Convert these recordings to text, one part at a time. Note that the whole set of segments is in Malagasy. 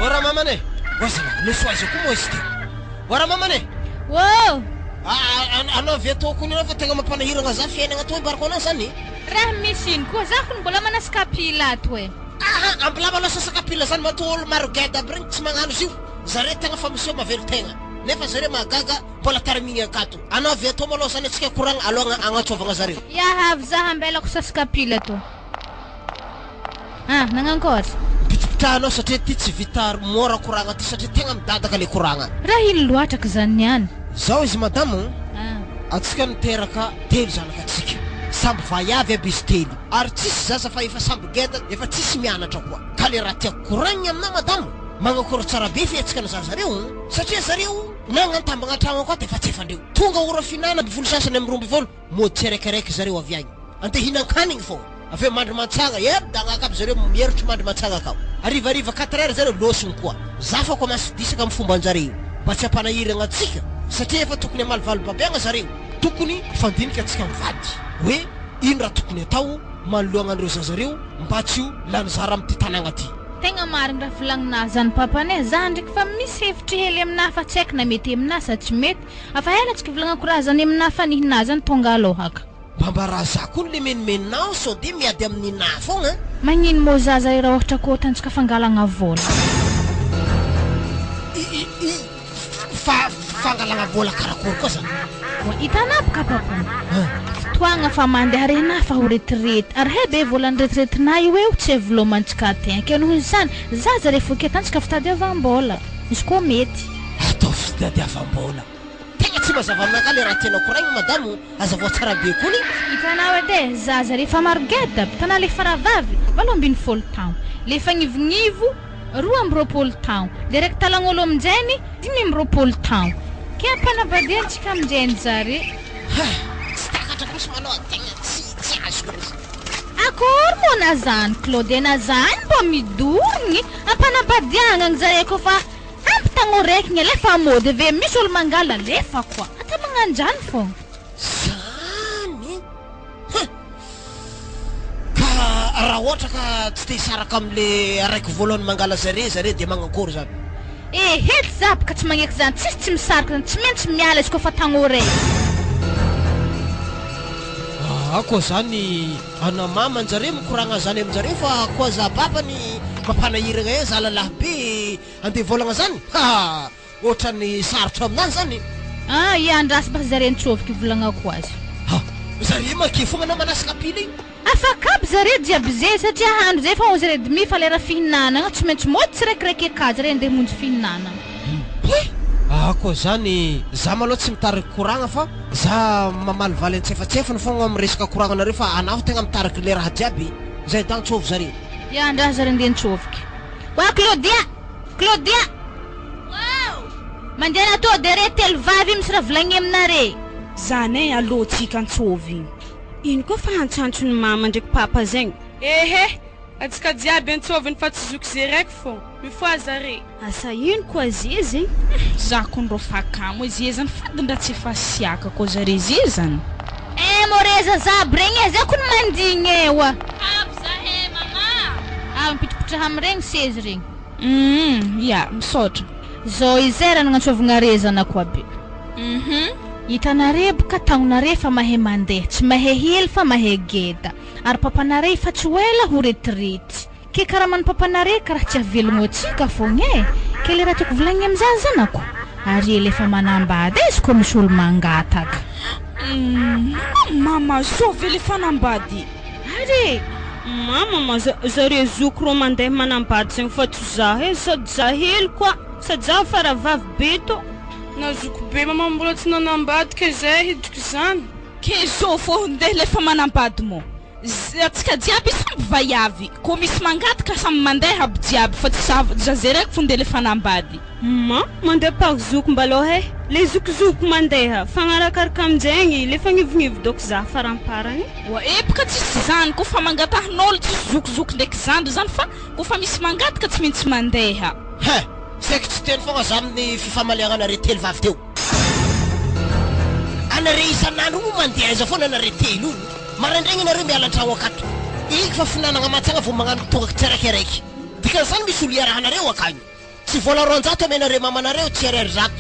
Ora mamane. Wasala, niswaje kumoiste. Ora mamane. Wow. Ano veto kunina fa tega mampanahirana za fiainagna toy barkona zany. Raha mishin ko zakon mbola manas kapila toy. Amplava la sasa kapila zany matolo maro geda bring tsy magnano zio. Zare tegna fa miseo mavelo tegna. Nefa zare magaga mbola tarimigny akato. Ano veto malo zany tsika kurang alonga angatsovagna zare. Ya havza hambela ko sasa kapila to. Nangankor. Pitipitano satria ty tsy vita mora kuranga ty satria tegna midadaka le kuranga. Raha ino loatra zany niany. Zao izy madamo. Atsika niteraka telo zanakatsika. Samby vaiavy aby izy telo. Ary tsisy zaza fa efa samby geda efa tsisy mianatra koa. Ka le raha tiako koragny amina madamo. Magnakory tsara be fietsika na zareo satria zareo nagnantambagna tragno koa defa tsy efandreo. Tonga ora finana bivolo sasany amin'ny rombivolo mody tsirekaraiky zareo avy agny. Ante hinan-kanigny fô. Aveo mandry mantsagna dagnaky aby zareo mieritry mandry mantsagna akao. Arivariva 4 heures zareo losiny koa. Zafa koa masy disaka amin'ny fomban-jareo. Mba tsy hampanahiragna atsika satria efa tokony amalivaly babiagna zareo. Tokony fandinika atsika mivady hoe ino raha tokony atao manoloagna andreo zazareo mba tsy ho lany zara amin'ny tanàgna ty. Tegna marigny raha volagninah zany papane za ndraiky fa misy hevitry hely aminah fa tsy haiko na mety aminah sa tsy mety. Afa ela tsika volagnako raha zany aminah fa nihinah zany tonga alohaka. Mba raha za koa le menimeninao sao de miady amin'ny nah fogna. Magnino mo zaza raha ohatra ko ohatantsika fangalagna vola. Fangalagna vola karakory koa zany. Hitanao ka papa. Toagna fa mandeha renah fa ho retirety. Ary hebe volan'ny retretinah io eo tsy velomantsika tegna. Ke noho izany zaza rehefa ketantsika fitadiavam-bola. Izy koa mety. Atao fitadiavam-bola. Tegna tsy mazava aminaka le raha tena koragny madamo azavo tsara be koa ni. Hitanao ede zaza rehefa margeda tanà le faravavy 70 taogno. Le fagnivognivo 12 taogno. Le raiky talagn'olo aminjany 15 taogno. Ke ampanavadiantsika aminjany zare. Akory mo na zany Claude na zany mba midorigny ampanabadiagna ny zare ko fa ampitagno raiky ny alefa mody ve misy olo mangala lefa koa ata magnanjany fô zany ka raha ohatra ka tsy te hisaraka am'le araiky voalohany mangala zare de magnakory zany hety zapaka tsy magneky zany tsisy tsy misaraka zany tsy maintsy miala izy koa fa tagno raiky ako zany ana mama njare mikoragna zany aminjare fa koa za papany mampanahiragna zalalahy be ande volagna zany ohatrany sarotra aminazy zany iandrasy basa zare nitsoviky volagnako azy zare make fogna na manasaka pila igny afaka aby zare jiaby zay satria handro zay fa 11h30 fa lera fihinanagna tsy maintsy mody tsiraikiraiky aka zare andeha monjy fihinanagna ako zany za maloha tsy mitariky koragna fa za mamalivaly antsefatsefany fogna amin'ny resaka koragnanareo fa anao tegna mitariky le raha jiaby zay dantsovy zare andraha zare andeha nitsoviky wa Claudia mandeha natao dere telo vavy misy raha volagny aminare zany alohatsika antsovy ino koa fa antsantsony mama ndraiky papa zegny atsika jiaby antsoviny fa tsy zoky zay raiky fô mifoa zare asa ino koa zizy zako ndro fakamo izy zany fadindra tsy fasiaka ko zare zany moreza zaby regny zay ko mandigny ewa zahe mama mipitripitraha amregny sezy regny ya misotra zao izay raha nagnantsovagna rezana koa be hitanare boka tagnonare fa mahay mandeha tsy mahay hely fa mahay geda ary papanare fa tsy wela ho retirety ke karaha man papanare karaha tsy avelogno atsika fogna ke le raha tiako volagny amin'izany zanako ary ele fa manambady izy koa misy olo mangataka mama sovy le fanambady ary mama zare zoko ro mandeha manambady zegny fa tsy za sady za hely koa sady za faravavy be to na zoko be mama mbola tsy nanambady ke zay hidiko zany ke zo fô ndeha lefa manambady mo atsika jiaby samby vaiavy ko misy mangataka samby mandeha aby jiaby fa tsy zay raiky fo ndeha lefa nambady mandeha par zoko mbaloha le zokizoko mandeha fagnarakaraka aminjegny le fagnivognivo doko za faramparany wa baka tsisy zany ko fa mangatahan'olo tsy zokizoko ndraiky zandry zany fa ko fa misy mangataka tsy maintsy mandeha saika tsy teny fogna za amin'ny fifamaliagna anare telo vavy teo anare isan'andro mo mandeha iza foana anare telo io maraindraigny anareo miala antragno akato iky fa finanagna matsagna vao magnano tongaka tsiraikiraiky dikany zany misy olo iarahanareo akagny sy vola ronjato amenareo mamanareo tsy ariary zato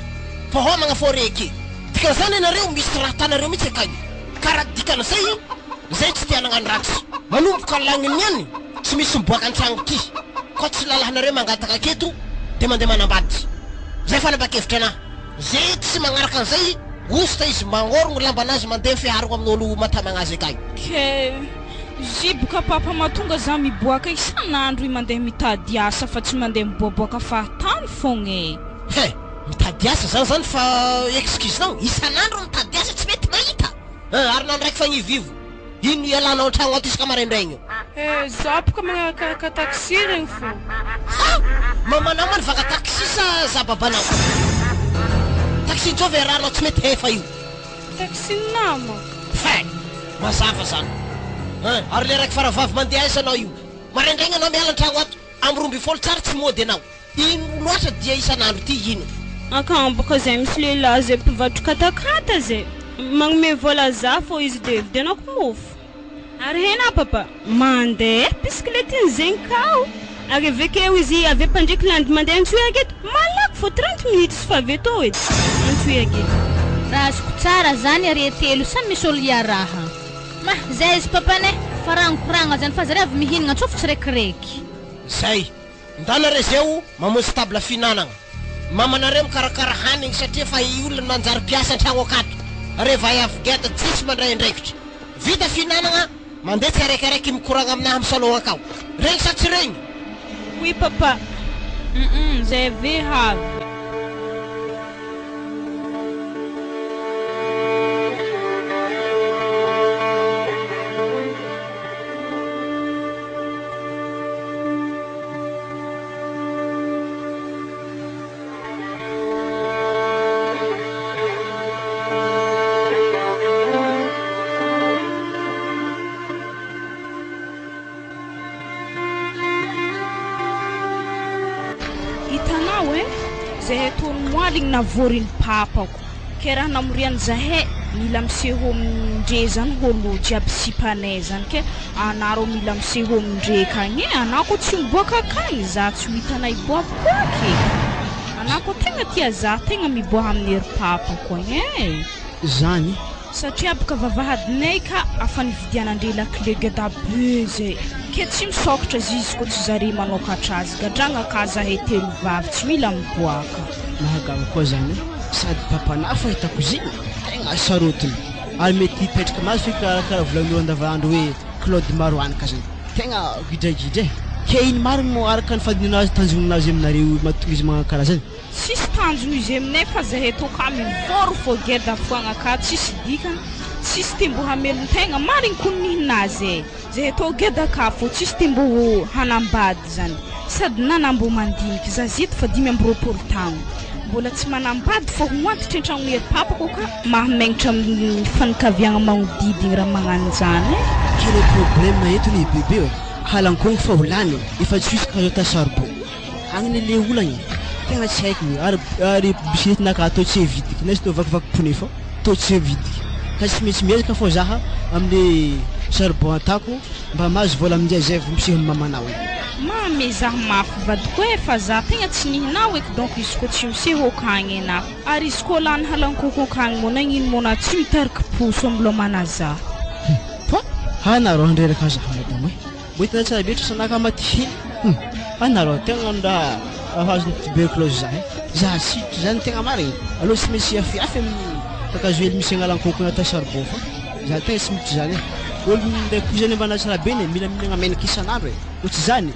fa ho magnaforeky dikan'izany ianareo misy raha tanareo mihitsy akagny karaha dikan'izay tsy tianagnano ratsy manomboka lagniny ihany tsy misy miboaka an-tragno ty ko tsy lalahanareo mangataka aketo dia mandeha manambady zay fanapa-kevitra anahy zay tsy magnaraka an'izay osta izy mangorogno lambanazy mandeha fihariko amin'olo matamagnazy akagny ke ziboka papa mahatonga za miboaka isan'andro mandeha mitady asa fa tsy mandeha miboaboaka fahatany fogna he mitady asa zany fa excuse-nao isan'andro mitady asa tsy mety mahita arinandro raiky fa gnivivo ino ialanao an-tragno ato isaka maraindraigny za boka magnaraka taxi regny fo mamanao many vaka taxi za babanao taxi ntsao veranao tsy mety hefa io taxi nama fe mazava zany ary le raiky faravavy mandeha aiza anao io maraindraigny anao miala an-tragno ato am'romby folo tsara tsy mody anao ino loatra dia isan'andro ty ino akambaka zay misy lehilahy zay mpivatro katakata zay magnome vola za fô izy dia vidianako mofo ary hena papa mandeha bisikilety zegny kao ary avekeo izy ave pandriky landy mandeha antsoy aketo malaky fô 30 minutes sy fa avy atao edy antsoy aketo raha azoko tsara zany aretelo samy misy olo iaraha mah zay izy papane farankoragna zany fa zareo avy mihinagna antsofo tsy raikireky zay ndanare zeo mamonjy table finanagna mamanareo mikarakara hanigny satria fa olona manjary piasa an-tragno akato reva avigeta tsisy mandray andraikitra vita finanagna mandeha tsy araikiaraiky mikoragna aminahy amin'ny salon akao regny sa tsy regny oui papa zay ve havy zahay tony moaligny navorin'ny papako ke raha namoriany zahay mila miseho amindre zany holo jiaby sipanay zany ke anaro mila miseho amindre kagny anako tsy miboaka akagny za tsy hitanay boaboaky anako tegna tia za tegna miboaha amin'ny ery papako agny zany satria baka vavahadinay ka afa nividianandre lakile geda be zay ke tsy misokatra zizy ko tsy zare manokatra azy gadragna ka zahay telo vavy tsy mila miboaka mahagava koa zany sady papana fa hitako ziny tegna sarotiny ary mety hipetraka mazy fe karakara volanio andavandro hoe Claude Maroanaka zany tegna gidragidra ke iny mariny mo araka ny fadininazy tanjoninazy aminareo mahatonga izy magnakara zany tsisy tanjona izy aminay fa zahay to ka mivory fô geda foagna ka tsisy dikany tsisy tembo hamelon-tegna mariny konihinazy zahay to geda ka fô tsisy tembo hanambady zany sady nanambo mandiniky za zito fa 5 tagno mbola tsy manambady fô hoantitra an-tragno ery papako ka mahamagnitra amin'ny fanakaviagna magnodidigny raha magnano zany kele problème eto le bébé halankogny fa holany efa tsy hisy kazo ta charbon agny le olagny tegna tsy haiko ary bisikletinaka atao tsy evidiky nazy to vakivaky pone fô to tsy evidiky ka tsy maintsy miezaka fô zaha amile charbon atako mba mahazo vola amin'izay zay vao miseho amin'ny mamanao mame zaho mafy vadiko fa za tegna tsy nihinao eky donc izy ko tsy miseho akagny anah ary izy ko lany halankoko akagny mo nagnino mona tsy mitariky poso amilomana za fa hanaro andreraka zaha madamo mbo hitana tsara betra sanaka maty hanaro tegna nda ahazony tuberculose za sitry zany tegna marigny aloha tsy maintsy afiafy amin'ny kakazoely misy agnalan-koko agnaty charbon fa za tegna tsy mitry zany olo ndraiky zany mbana tsara be ne mila mihinagna menaka isan'andro ohatsy zany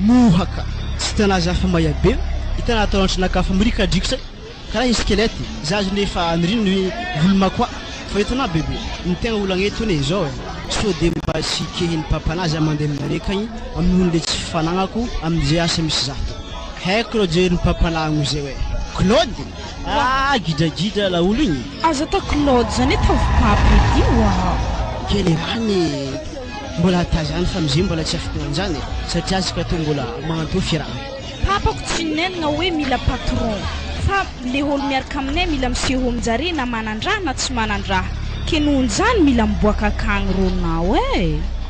mohaka tsy tana za fa mayabe hitana atao antranaka fa mirikadrikitra karaha izy skelety za azo nefa nirino volomakoa fa hitana bebe ny tegna olagneto ne zao so de mba sy kehin'ny papanazy amandeha aminareka igny amin'ny olo le tsy fifanagnako amin'izay asa misy zato haiko ro jery ny papanagno zay hoe Claude gidragidra la olo igny aza ta Claude zany tavy papy edy kely rany mbola ata zany fa amizay mbola tsy afaka an'izany satria azaka to mbola magnanto firahana papako tsy nenagna hoe mila patron fa le olo miaraka aminay mila miseho aminjare na manandraha na tsy manandraha ke nohony zany mila miboaka akagny ronao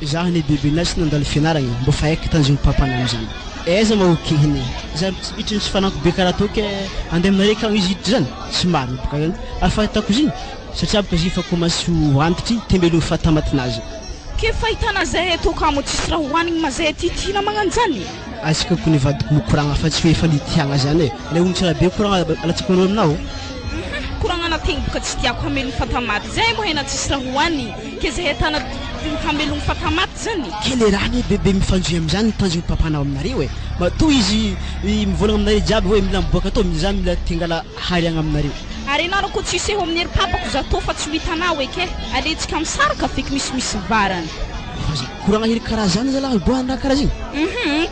zaho ne bebe nazy tsy nandalo fianaragny mbo fa haiko tanjogny papana am'zany aiza mahokehiny za itry tsy fanako be karaha toke andeha aminareo akagny izy itry zany tsy marina boka zany ary fahitako izy igny satria boka izy fa commence ho antitry tembelo fatamatynazy ke fahitana zay eto kamo tsisy raha hoanigny mazay titina magnano zany asika kony vadiko mikoragna fa tsy hoe efa nitiagna zany e le olo tsara be koragna alatsaka anao aminao koragna nategny boka tsy tiako hamelogny fatamaty zay mo hena tsisy raha hoany ke zay tana hamelogny fatamaty zany ke le raha ny bebe mifanjoy am'zany nitanjogny papanao aminareo e matoa izy mivolagna aminareo jiaby hoe mila miboaka tao miza mila tengala hariagna aminareo ary anao ko tsisy eo amin'ny papako za to fa tsy hitanao eke aletsika amsaraka feky misimisy varany koragna hely karaha zany zalahy boany raha karaha zigny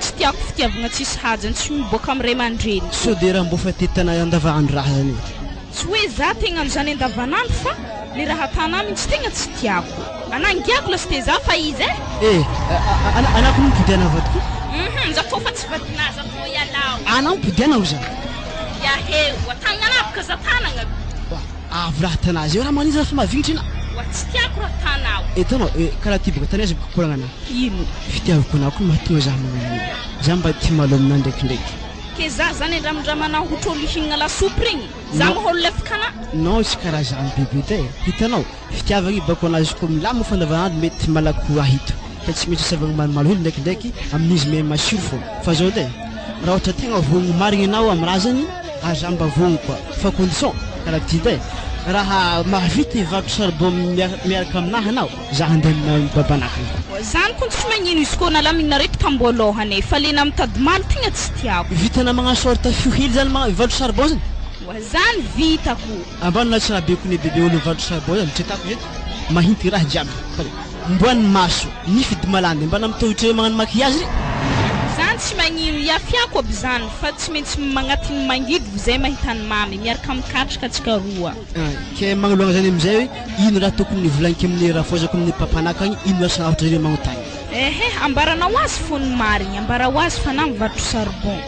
tsy tiako fitiavagna tsisy hajany tsy miboaka amin'ny ray aman-dreny so de raha mbo fa tetana andavahandro raha zany tsy hoe za tegna an'izany andavanandro fa le raha tana mihitsy tegna tsy tiako anangiako lasite za fa izy anako mipodiana vadiko za to fa tsy vadina za to ialao anao mipodiana o zany yaheo atananapaka za tanagna avy raha tanazy eo raha manizy raha fa mahavignitra ina tsy tiako raha tanao etanao karaha ty boka tany azy boka koragna anao ino fitiavako anao koa mahatonga za magnano za mba tia malo aminao ndraikindraiky ke za zany andramondramanao hotro olo hihinagna lasopy regny za maholo lefakana non tsy karaha zany bebe te hitanao fitiavagny bako anazy koa milamo fandavanandro mety malaky ahito fa tsy mety savagna malomalo hely ndraikindraiky amin'izy me masiro fô fa zao te raha ohatra tegna vogno marigny anao amin'ny raha zany aza mba vogno koa fa condition karaha ty te raha mahavita hivarotra charbon miaraka aminahy anao za handeha amin'ny babanakany zany koa tsy magnino izy koa nalaminareko tamboalohany fa lena mitady maly tegna tsy tiako vitana magnano sorta fio hely zany mivarotra charbon zany zany vitako ambanona tsy raha be kone bebe olo mivarotra charbon zany tretako eto mahinty raha jiaby mboany maso nifidy malandy mbana mitohitra magnano maquillage re zany tsy magnino iafiako aby zany fa tsy maintsy magnatiny mangidy zay mahitany mamy miaraka mikatrika atsika roa ke magnaloagna zany amizay hoe ino raha tokony volagniko amin'ny raha fozako amin'ny papanaka agny ino raha sagnavatra zare magnotany ambaranao azy fony marigny ambara ho azy fa na mivarotra charbon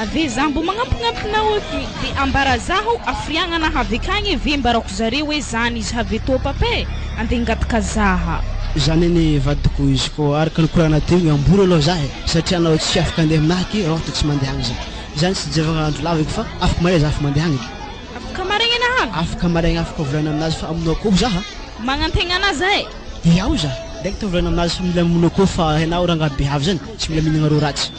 ave za mbo magnampignampinao aky de ambara zaho afriagna na havy akagny ave mbarako zare hoe zany izy havy to pape andeha ngataka zaha zany eny vadiko izy ko araka nikoragna teo ambory aloha za satria anao tsy afaka andeha aminahy raha ohatra tsy mandeha agny zany tsy javagna andro lava eky fa afaka mare za afaka mandeha agny afaka maregny anahavy afaka maregny afaka volana aminazy fa aminao koa za magnategna anazy iaho za direct volana aminazy fa mila aminao koa fa hainao ranga be havy zany tsy mila mihinagna ro ratsy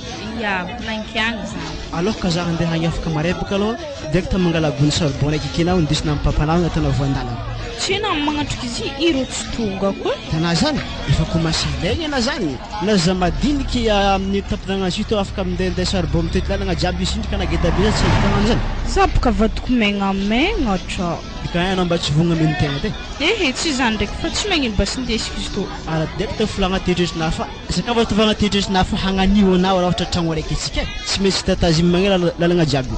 nankiagny zany alors ka za andeha agny afaka mare baka aloha direct mangala gony charbon raiky ekenao indesina amin'ny papanao agnatana voandalana tsy na magnatriky izy iro tsy tonga koa tana zany efa commencé legny ana zany na za madiniky amin'ny tampinagna sito afaka mindehandeha charbon mitety lalagna jiaby isindrika nageda be za tsy avitanany zany za boka vadiko megnamegna tra dika anao mba tsy vogna ameny tegna te tsy zany ndraiky fa tsy magnino mba sy ndesiko izy to ara direct folagna tetresina fa sakava tovagna tetresina fa hagnanio anao raha ohatra tragno araiky atsika tsy maintsy tatazimy magnela lalagna jiaby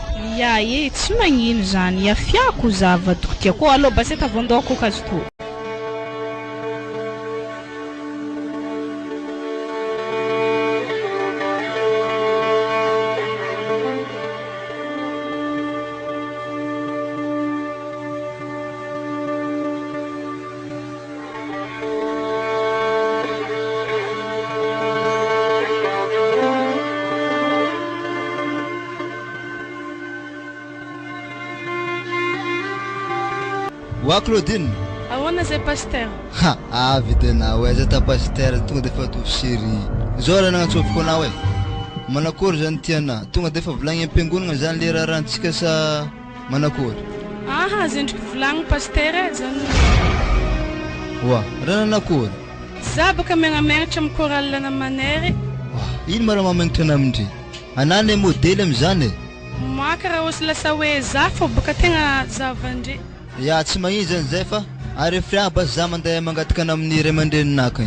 tsy magnino zany afiako za vadiko tiako aloha basi tavandoko kazy to wa Claudine ahoana zay pasteur avy tena hoe za ta pasteur tonga de fa tofisiry zao raha nagnatsofiko anao e manakory zany tiana tonga de fa volagny am-piangonana zany le raha rantsika sa manakory zendriky volagny pasteur zany wa raha nanakory za baka megnamegnatra amin'ny chorale na manery ino mara mamagnitra anamindry anane modely am'zany maka raha osy lasa hoe za fô baka tegna zavandre tsy magnino zany zay fa ary friagna bas za mandeha mangataka ana amin'ny ray aman-dreninaka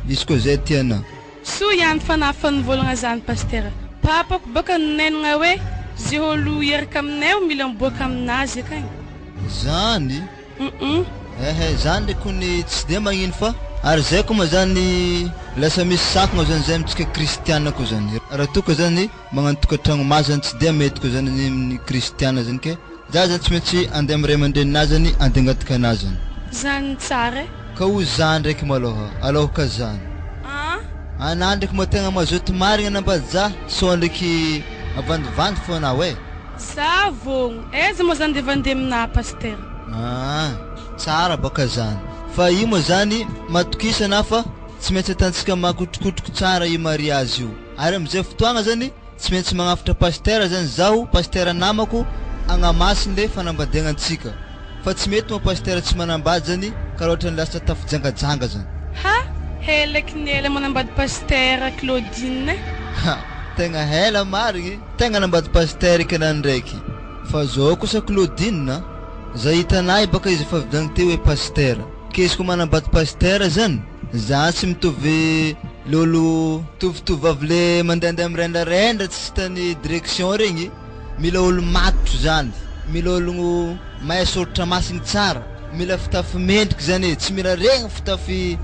izy koa zay tiana so ihany fanafa nivolagna zany pasteur papako baka ninainagna hoe zay olo iaraka aminay mila miboaka aminazy akagny zany zany ndraiky kony tsy de magnino fa ary zay koa ma zany lasa misy sakona zany zay amitsika kristiana koa zany raha toka zany magnano tokatragno mazy zany tsy de mety koa zany amin'ny kristiana zany ke za zany tsy maintsy andeha amin'ny ray aman-dreninazy zany andeha angataka anazy zany tsara ka ho zany ndraiky maloha aloha ka zany ana ndraiky moa tegna mazoto marigna namba za so ndraiky avandivandy foana hoe za vogno aiza moa zany dia vandeha amina paster. Tsara baka zany fa io moa zany matokisana fa tsy maintsy atantsika makotrokotroko tsara io mariazy io ary am'izay fotoagna zany tsy maintsy magnafitra paster zany zaho paster namako agnamasiny le fanambadiagnantsika fa tsy mety moa paster tsy manambady zany ka loatra ny lasa tafijangajanga zany. Ha helaky ny ela manambady paster Claudine. Tegna hela marigny tegna nambady paster ikanany ndraiky fa zao kosa Claudine za hitanay baka izy fa vidagny teo hoe paster kesiko manambady paster zany za tsy mitovy lolo tovitovy avy le mandehandeha mirendrarendra tsy tany direction regny mila olo matotro zany mila olo mahay soratra masiny tsara mila fitafy mendriky zany tsy mila regny fitafy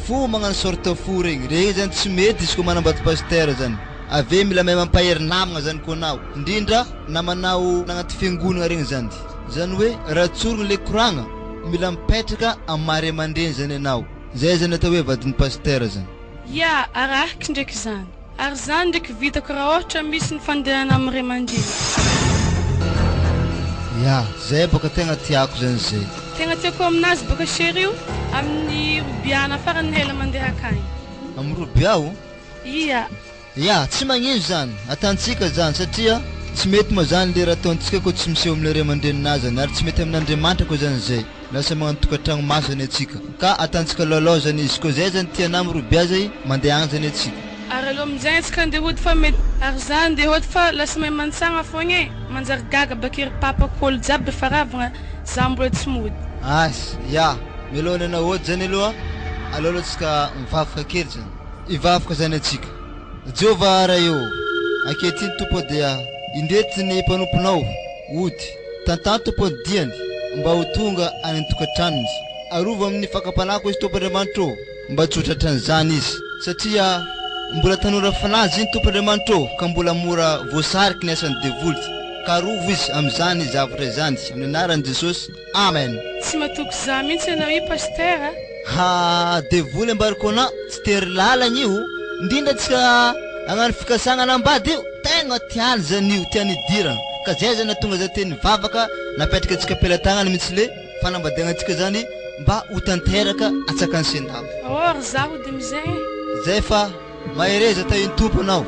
fo magnano sorta fo regny zany tsy mety izy ko manambady paster zany ave mila mahay mampahery namagna zany ko anao indrindra namanao nagnaty fiangonana regny zany hoe raha tsorogny le koragna mila mipetraka amin'ny mare aman-dreny zany anao zay zany atao hoe vadin'ny paster zany. Ya araky ndraiky zany ary zany ndraiky vitako raha ohatra misy ny fandehana amin'ny ray aman-dreny. Ya zay baka tegna tiako zany zay tegna tiako aminazy baka chéri amin'ny robiana farany hela mandeha akagny. amin'ny robiao? Ya tsy magnino zany atantsika zany satria tsy mety moa zany le raha ataontsika ko tsy miseho amin'ny ray aman-dreninay zany ary tsy mety amin'Andriamanitra ko zany zay lasa magnano tokantragno masiny atsika ka atantsika lalao zany izy ko zay zany tiana amin'ny robia zay mandeha agny zany atsika ary aloha amizay antsika andeha hody fa mety ary zany andeha hody fa lasa mahay mantsagna fogna manjary gaga bakery papako olo jiaby fa ravagna za mbola tsy mody. Ya milohany anao hody zany aloha atsika mivavaka kely zany ivavaka zany atsika Jehova raha io anketiny tompo dia indetiny mpanomponao ody tantan tompo diany mba ho tonga any tokantranony arova amin'ny fakapanako izy tompoandriamanitra mba tsotratra an'izany izy satria mbola tanora fanazy iny tompoandriamanitra ka mbola mora voasariky ny asany devoly ka rovo izy amin'izany izy zavatra izany amin'ny anaran'i Jesosy amen. Tsy matoky za mihitsy ianao io paster devoly ambariko anao tsy tery lalagna io indrindra tsika agnano fikasagna anambady io tegna tiany zany io tiany idirana ka zay zany tonga zay teny vavaka napetraka antsika pelatagnany mihitsy le fanambadiagnatsika zany mba ho tanteraka atsakany sendava. Or zaho de amizay zay fa mahereza ta iny tompo anao.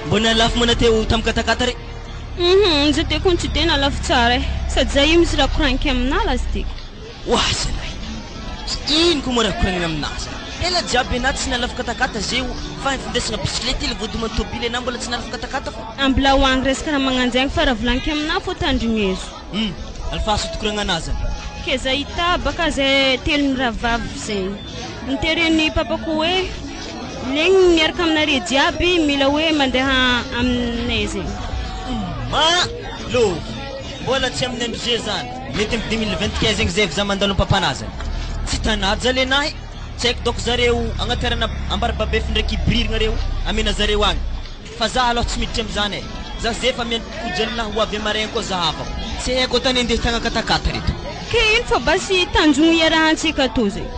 Mbona lafo mana teo tamkatakata re? Za teko tsy tena lafo tsara sady za io misy raha koragniko aminazy azy tiky. Wasanay ino ko mo raha koragnina aminazy ela jiaby anaty tsy nalafo katakata zay fa findesagna bisikilety ila voadomany tôbily anahy mbola tsy nalafo katakata fo ambila hoany resaka raha magnanjaigny fa raha volagniko aminahy fô tandrignezo alfahaso tokoragna anazy ke za hita baka zay telo ny raha vavy zegny niteren'ny papako hoe legny miaraka aminare jiaby mila hoe mandeha aminay zegny lo mbola tsy amin'ny andro zay zany mety amin'ny 2025 zegny zay za mandalo papanazy tsy tanady za lenahy tsy haiko doko zareo agnatarana ambarababefy ndraiky ibririgna reo amena zareo agny fa za aloha tsy miditra am'zany za zay fa miankojalinahy ho avy amaraigny koa zahavako tsy haiko tany andeha tagna-katakata reto ke ino fa basy tanjogno iarahantsika to zay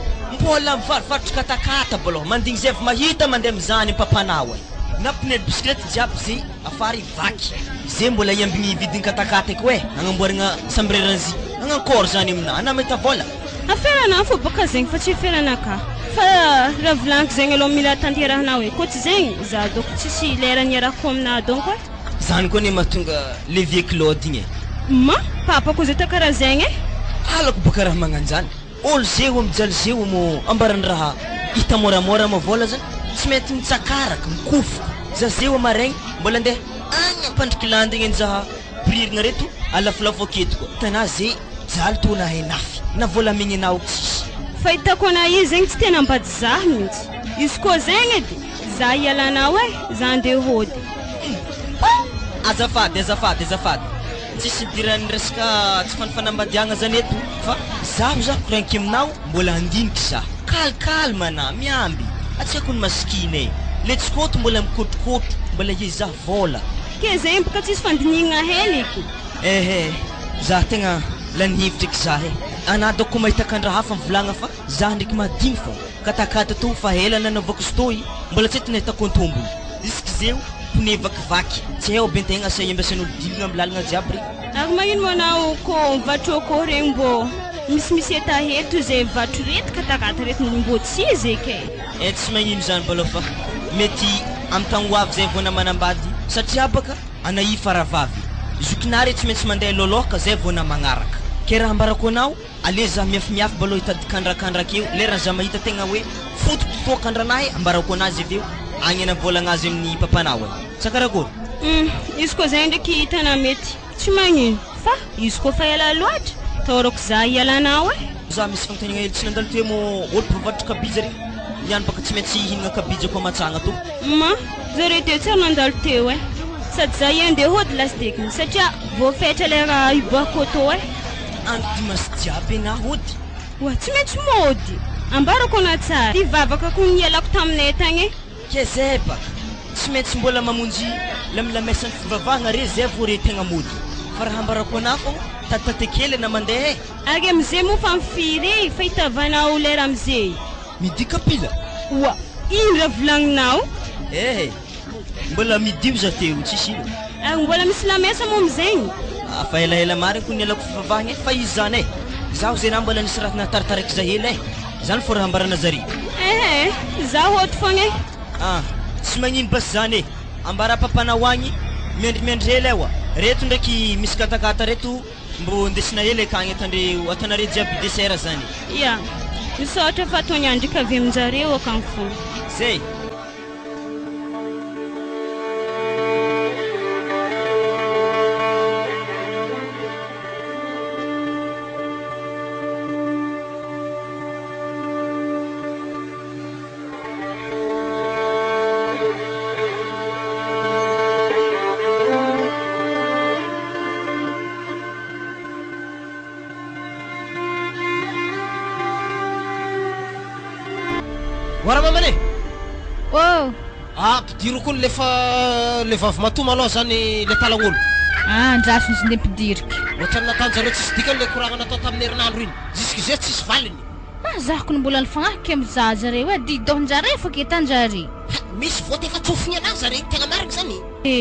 mbola mivarotry katakata bolo mandigny zay fa mahita mandeha am'zany papanao nampinely bisikilety jiaby zay afara ivaky zay mbola iambigny vidiny katakata eky hoe agnamboaragna sambreranzy agnankôry zany aminahy na mahita vola aferana fô baka zegny fa tsy feranaka fa raha volagniko zegny aloha mila tanterahanao hoe koa tsy zegny za doko tsisy lera niarako aminahy donc zany koa ne mahatonga le vie Claude igny papa ko zay ta karaha zegny alako baka raha magnanjany olo zay ho mijaly zay ho mo ambarany raha hita moramora ma vola zany tsy mety mitsakaraka mikofoko za zay ho maraigny mbola andeha agny ampandriky landy igny zaha pririgna reto alafolafo aketo koa tanà zay jaly to nahay nafy na vola megny anao tsisy fa hitako anahy izy zegny tsy tena ambady zaho mihitsy izy koa zegny edy za hialanao za andeha hody azafady tsisy dirany resaka tsy fanafanambadiagna zany eto fa zaho za koranky aminao mbola andiniky za calme ana miamby atsako ny maskine le tsikoto mbola mikotrokoto mbola iza vola ke zay mbaka tsisy fandinigna heliky za tegna lanihivitry eky za ana doko mahita kandraha hafa mivolagna fa za ndraiky madigny fô katakata to fa helana navako stoy mbola tsyety nahitako antombony isky zeo pone vakivaky tsy eo bentegna sa iambiasan'olo digna amin'ny lalagna jiaby re ary magnino manao ko mivatro ko regny mbô misimisy eta heto zay vatro reto katakata reto mbô tsy zeky tsy magnino zany baloha fa mety amin'ny tagno avy zay vao namanambady satria baka anahy faravavy zokinary tsy maintsy mandeha loloka zay vao namagnaraka ke raha ambarako anao ale za miafimiafy baloha hitady kandrakandraka eo lerana za mahita tegna hoe fotokandranahy ambarako anazy aveo agny anavôlagna azy amin'ny papanao sa karakory izy koa zay ndraiky hitana mety tsy magnino fa izy koa fa ela loatra taorako za ialanao za misy fagnontaniagna hely tsy nandalo teo mo olo mpivarotra kabija regny niany baka tsy maintsy hihinagna kabija koa matsagna to ma zare teo tsy ary nandalo teo sady za iandeha hody lasdekiny satria voafetra lera iboako tô andimasy jiaby na hody wa tsy maintsy mody ambarako ana tsara ty vavaka ko nialako taminay tagny ke zay baka tsy maintsy mbola mamonjy lamelamesan'ny fivavahagna re zay vao re tegna mody fa raha ambarako ana fô tatatekely na mandeha ary amizay moa fa mifiry fa hitavanao lera amizay midika pila wa ino raha volagninao mbola midio za teo tsisy ino ary mbola misy lamesa moa amizegny fa elaela mariny ko nialako fivavahagna fa izy zany zaho zay na mbola nisy raha nataritareky za hely zany fô raha ambarana zare za hôty fogna tsy magnino basy zany ambara papanao agny miendrimendry hely reto ndraiky misy katakata reto mbo ndesina hely akagny atanare jiaby desera zany ya misaotra fa atony andrika avy aminjareo akagny fô zay wara mamane pidiro koa le vavy matoma aloha zany le talagn'olo andraso izy nde mpidiriky ohatrany natany zareo tsisy dikany le koragna natao tamin'ny herinandro iny jusque zay tsisy valiny mazahako ny mbola nifagnahiky amiza zareo didohanjare fa ketanjare misy voty efa tsofigny anazy zare tegna marigny zany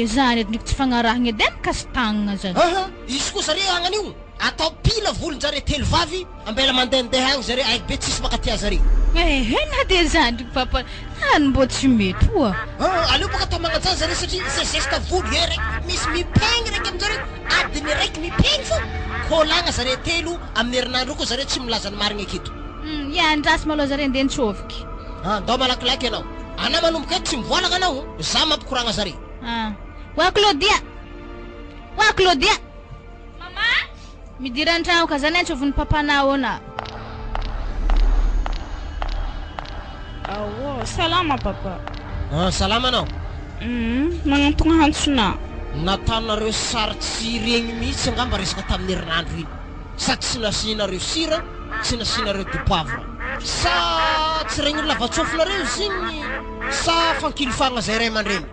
zany edy ndraiky tsy fagnarahagna edy mikasy tagnana zany izy koa zare agnan'io atao pila volonjare telo vavy ambela mandehandeha agny zare aiky be tsisy makatia zare na de zany ndraiky papa any mbô tsy mety oa aleo baka atao magnanjany zare satria zay zesta volo raiky misy mipegny raiky aminjare adiny raiky mipegny fo kolagna zare telo amin'ny herinandro koa zare tsy milaza ny marigny aketo andrasy maloha zare nde nitsoviky ndao malakilaky anao ana manomboka eto tsy mivolagna anao za mampikoragna zare wa Claudia mama midira antragno ka zany antsoviny papanao ana salama papa salama anao magnantogna hantsona natanareo sary tsy regny mihitsy angamba resaka tamin'ny herinandro iny sady tsy nasinareo sira tsy nasinareo du poivre sa tsy regny lavatsofinareo zigny sa fankilifagna zay ray aman-dreny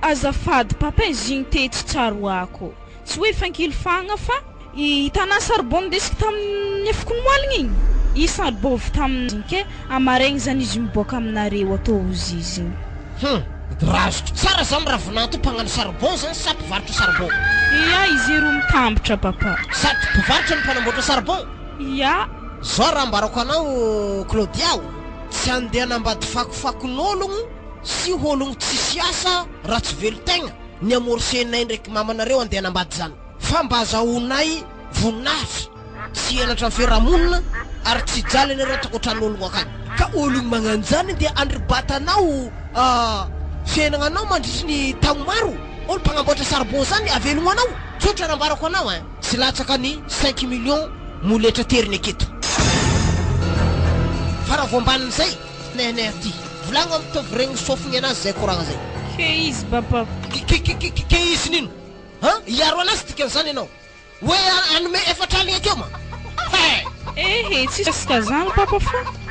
azafady papa izy igny tetsy tsaroako tsy hoe fankilifagna fa hitanà sarbon ndesiky tamin'ny afoko ny moaligny igny i sarbon vita amin'ny ke amaregny zany izy miboaka aminareo atao ozy izy igny razoko tsara zany raha vonanto mpagnano sarbon zany sa mpivarotra sarbon izy ro mitambatra papa sady mpivarotra ny mpanamboatra sarbon zao raha ambarako anao Claudia tsy andeha nambady fakofakon'ologno sy ologno tsisy asa raha tsy velotegna ny amorsenay ndraiky mamanareo andeha nambady zany fa mba azahoanay voninahitra tsy enatra fiarahamonina ary tsy jaly anareo takoatran'ologno akagny ka ologno magnano zany dia andribatanao fiainagnanao mandritry ny tagno maro olo mpagnamboatra sarbon zany avelogno anao tsotra raha ambarako anao tsy latsaka ny 5 millions moletra teriny aketo fa raha voambanin'izay nehneh ty volagna mitovy regny sofigny anazy zay koragna zay ke izy papa ke izy nino iaro anazy dikan'izany ianao hoe anome efatra aligna akeo ma tsisy asika zany papa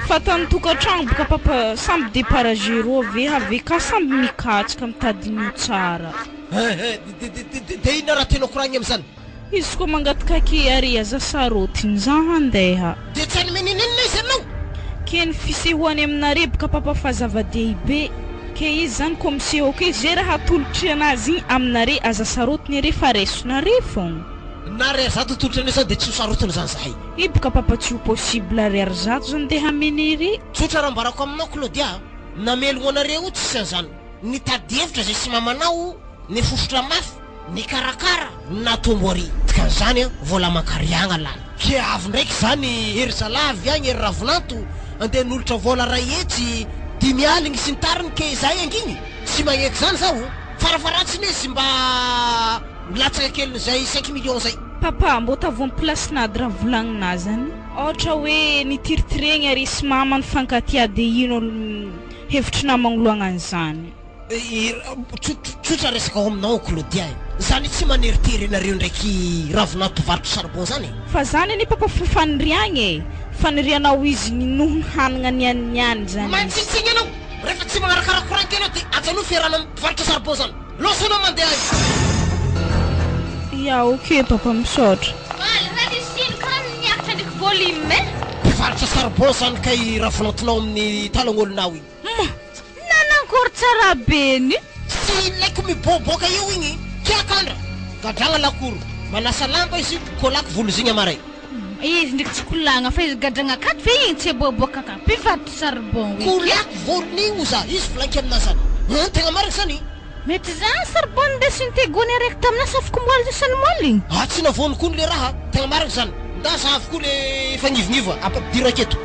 fa tany tokantragno boka papa samby départ zéro ave ka samby mikatsika mitadiny tsara de ina raha tena koragny am'izany izy koa mangatikaky ary aza sarotiny za handeha de tsy any meninenina izy anao ke ny fisehoany aminare boka papa fa zava-dehibe ke izy zany koa miseho ke zay raha atolotry anazy igny aminare aza sarotiny are fa resonare fogna nare zato tolotry ane zany de tsy ho sarotiny zany zahay i boka papa tsy ho possible ary zato zany de hamenery tsotra raha mbarako aminao Claudia namelogno anareo tsy san'izany nitady hevitra zay sy mamanao ny fofotra mafy ny karakara natomboary dikan'izany vola mankariagna lany ke avy ndraiky zany hery salavy agny hery ravinanto andeha nolotra vola ray etsy 10 aligny sy ny tariny ke zahay angigny tsy magneky zany zaho farafaratsiny izy mba milatsaka keliny zay 5 millions zay papa mbo tavony plasinady raha volagnina zany ohatra hoe nitiritireny ary sy mama ny fankatia de ino hevitry namagnoloagna an'izany tsotra resaka ao aminao Claudia zany tsy maneritery anareo ndraiky ravinato varotro charbon zany fa zany any papa faniriagny fanirianao izy noho hanagna nianiany zany mantsitsigny anao rehefa tsy magnarakaraka koranky anao de ajanao fiarana varotro charbon zany losanao mandeha ya ok papa misaotra radisiny karaha niakatra ndraiky volume varotro charbon zany kay ravinatonao amin'ny talagn'olonao igny nanankory tsara beny tsy laiko miboboka eo igny kiakandra gadragna lakoro manasa lamba izy kolako volo zigny amaray izy ndraiky tsy kolagna fa izy gadragna akaty fe igny tsy aboaboaka ka mpivarotro charbon kolako volon'igny o za izy volanky aminazany tegna marina zany mety zany charbon ndesiny tegony araiky taminasa afaka moaly isany moaligny tsy navony koa le raha tegna marina zany ndasa avy koa le fagnivognivo ampapidiro aketo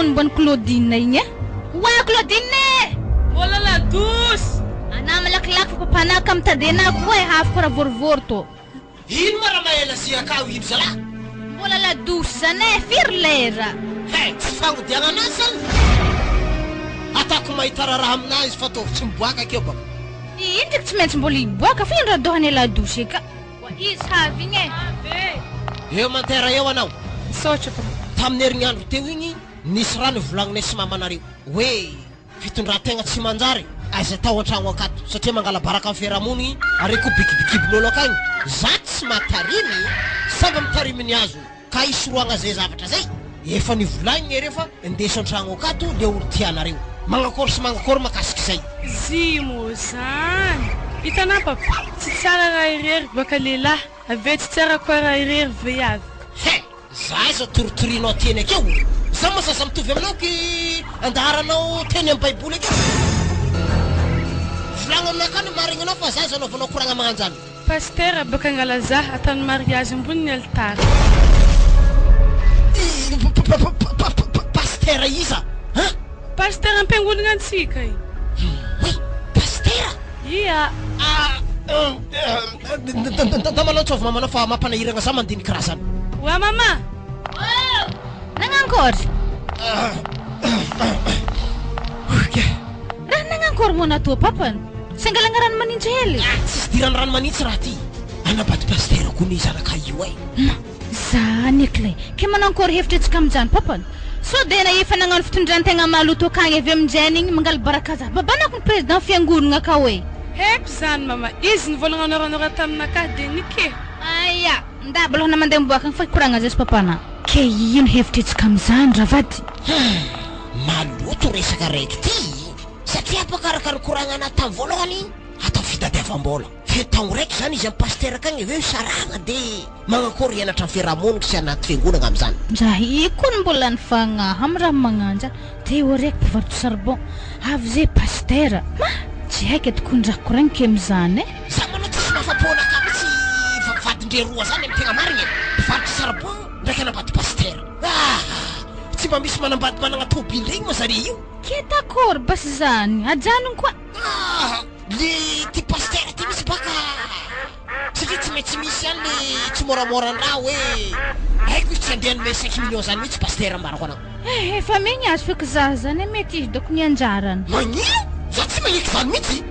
Mbon Claudine igny wa Claudine Vola la douce ana malakilaky fa papanaka mitadena koa hafaka raha vorovoro to ino mara maela si akao ino zala vola la douce zany firy lera tsy fagnodiagna anazy zany atako mahita raha aminazy fa tô tsy miboaka akeo baka ino ndraiky tsy maintsy mbola hiboaka fa ino raha dohany la douce eka izy havy igny eo mantera eo anao misaotra papa tamin'ny herignandro teo igny nisy raha nivolagnina sy mamanareo hoe fitondran-tegna tsy manjary aiza tao an-tragno akato satria mangala baraka amin'ny fiarahamonigny ary koa bikibikibin'olo akagny za tsy matarimy samy mitarimy azo ka isoroagna zay zavatra zay efa nivolagnina rehefa indeso an-tragno akato le olo tianareo magnakory sy magnakory makasiky zay zimo zany hitanao papa tsy tsara raha irery baka lehilahy ave tsy tsara koa raha irery vehivavy za iza toritorianao teny akeo za masaza mitovy aminao ky andaharanao teny amin'ny baiboly akeo volagno aminakany marigny anao fa za iza anaovanao koragna magnanjany paster baka angalaza atany mariage ambony ny altara paster iza paster ampiangonana antsika paster ia da malontsovy mamanao fa mampanahiragna za mandiniky raha zany wa mama nangankory raha nangankory moana to papany sangalagna rano manintsy hely tsisy dirany rano manintsy raha ty anabady paster koa ny zanaka io ay zany eklay ke manankory hevitra etsika amin'izany papany so de na efa nagnano fitondran-tegna maloto akagny avy amin'izany igny mangala baraka za babanako ny président fiangonana ka hoe haiko zany mama izy nivolagna anoranora taminaka de nike aya ndabaloha mandeha miboaka fa koragna zay sy papana ke ino hevitra etsika amin'izany raha vady maloto resaka raiky ty satria apakarakary koragna anaty tamin'ny voalohany atao fitadiavam-bola fe taogno raiky zany izy amin'ny paster akagny aveo saragna de magnakory hianatra amin'ny fiarahamonina sy anaty fiangonana amin'izany za ikono mbola ny fagnaha amin'ny raha magnanja de eo raiky mpivarotro charbon avy zay paster tsy haiko atokony raha koragny ke amin'izany za manao tsisy mafapoanaka mitsy vadin ndre roa zany amin'ny tegna marigny mpivarotra charbon ndraiky anambady pastera tsy mba misy manambady managna tôbily regny moa zare io ke d'accord basy zany ajanony koa le ty pastera ty misy baka satria tsy maintsy misy any le tsy moramora-ndraha hoe haiko izy tsy andehany me 5 millions zany mihitsy pastera marako anao efa megny azy feky za zany mety izy doko ny anjarany magnino za tsy magneky zany mihitsy